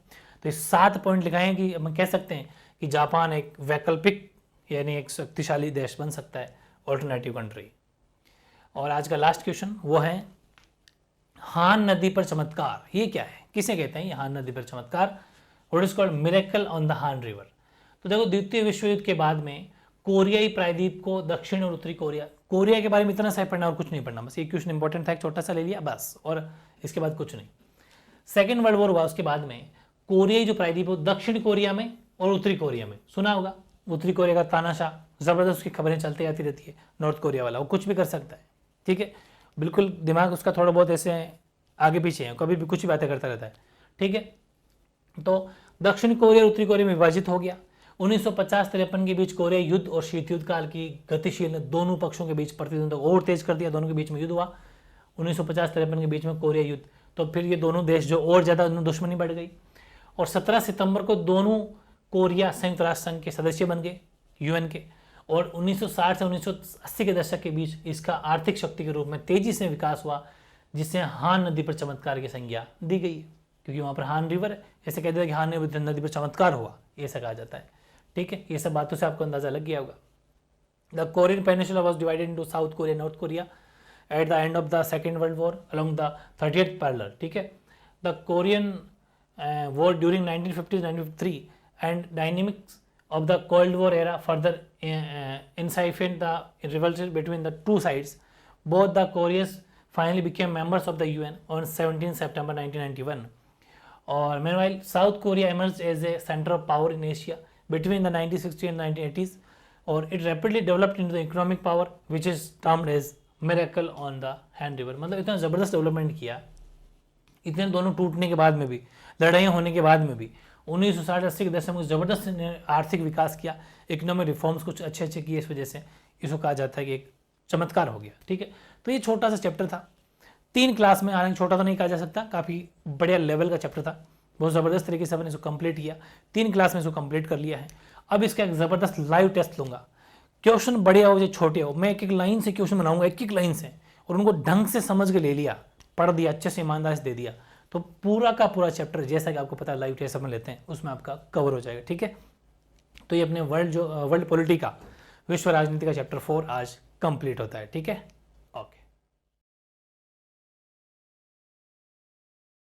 तो इस 7 पॉइंट लिखाए कि हम कह सकते हैं कि जापान एक वैकल्पिक यानी एक शक्तिशाली देश बन सकता है, अल्टरनेटिव कंट्री। और आज का लास्ट क्वेश्चन वो है हान नदी पर चमत्कार। ये क्या है, किसे कहते हैं ये हान नदी पर चमत्कार? What is called miracle on the हान रिवर। तो देखो, द्वितीय विश्व युद्ध के बाद में कोरियाई प्रायद्वीप को दक्षिण और उत्तरी कोरिया के बारे में इतना सा पढ़ना और कुछ नहीं पढ़ना, बस ये क्वेश्चन इंपॉर्टेंट था, एक छोटा सा ले लिया बस, और इसके बाद कुछ नहीं। सेकेंड वर्ल्ड वॉर हुआ, उसके बाद में कोरियाई जो प्रायद्वीप दक्षिण कोरिया में और उत्तरी कोरिया में, सुना होगा उत्तरी कोरिया का तानाशाह, जबरदस्त उसकी खबरें चलती आती रहती है। नॉर्थ कोरिया वाला वो कुछ भी कर सकता है। ठीक है, बिल्कुल दिमाग उसका थोड़ा बहुत ऐसे आगे पीछे है, कभी भी कुछ भी बातें करता रहता है। ठीक है, तो दक्षिण कोरिया और उत्तरी कोरिया में विभाजित हो गया। 1950-53 के बीच कोरिया युद्ध और शीत युद्ध काल की गतिशील ने दोनों पक्षों के बीच प्रतिद्वंद और तेज कर दिया, दोनों के बीच में युद्ध हुआ 1950-53 के बीच में कोरिया युद्ध। तो फिर ये दोनों देश जो और ज़्यादा दुश्मनी बढ़ गई, और 17 सितंबर को दोनों कोरिया संयुक्त राष्ट्र संघ के सदस्य बन गए यूएन के। और 1960 से 1980 के दशक के बीच इसका आर्थिक शक्ति के रूप में तेजी से विकास हुआ, जिससे हान नदी पर चमत्कार की संज्ञा दी गई है, क्योंकि वहाँ पर हान रिवर है। ऐसे कहते हैं कि हान नदी पर चमत्कार हुआ, ऐसा कहा जाता है। ठीक है, ये सब बातों से आपको अंदाजा लग गया होगा। The Korean peninsula was divided into south Korea, north Korea at the end of the second world war along the 30th parallel. ठीक है, the Korean war during 1950-1953 and dynamics of the Cold War era further incited the revolt between the two sides. Both the Koreas finally became members of the UN on 17 September 1991. Or meanwhile, South Korea emerged as a center of power in Asia between the 1960s and 1980s, or it rapidly developed into the economic power, which is termed as miracle on the Han River. मतलब इतना ज़बरदस्त development किया, इतने दोनों टूटने के बाद में भी, लड़ाइयाँ होने के बाद में भी 1960-80 के दशक में जबरदस्त आर्थिक विकास किया, इकोनॉमिक रिफॉर्म्स कुछ अच्छे अच्छे किए, इस वजह से इसको कहा जाता है कि एक चमत्कार हो गया। ठीक है, तो ये छोटा सा चैप्टर था, 3 क्लास में, हालांकि छोटा तो नहीं कहा जा सकता, काफ़ी बढ़िया लेवल का चैप्टर था, बहुत ज़बरदस्त तरीके से हमने इसको कंप्लीट किया, 3 क्लास में इसको कंप्लीट कर लिया है। अब इसका एक ज़बरदस्त लाइव टेस्ट लूँगा, क्वेश्चन बढ़िया हो या छोटे हो, मैं एक एक लाइन से क्वेश्चन बनाऊंगा, एक एक लाइन से, और उनको ढंग से समझ के ले लिया, पढ़ दिया, अच्छे से ईमानदारी से दे दिया, तो पूरा का पूरा चैप्टर जैसा कि आपको पता है लाइव टेस्ट में लेते हैं उसमें आपका कवर हो जाएगा। ठीक है, तो ये अपने वर्ल्ड पॉलिटी का, विश्व राजनीति का चैप्टर 4 आज कंप्लीट होता है। ठीक है।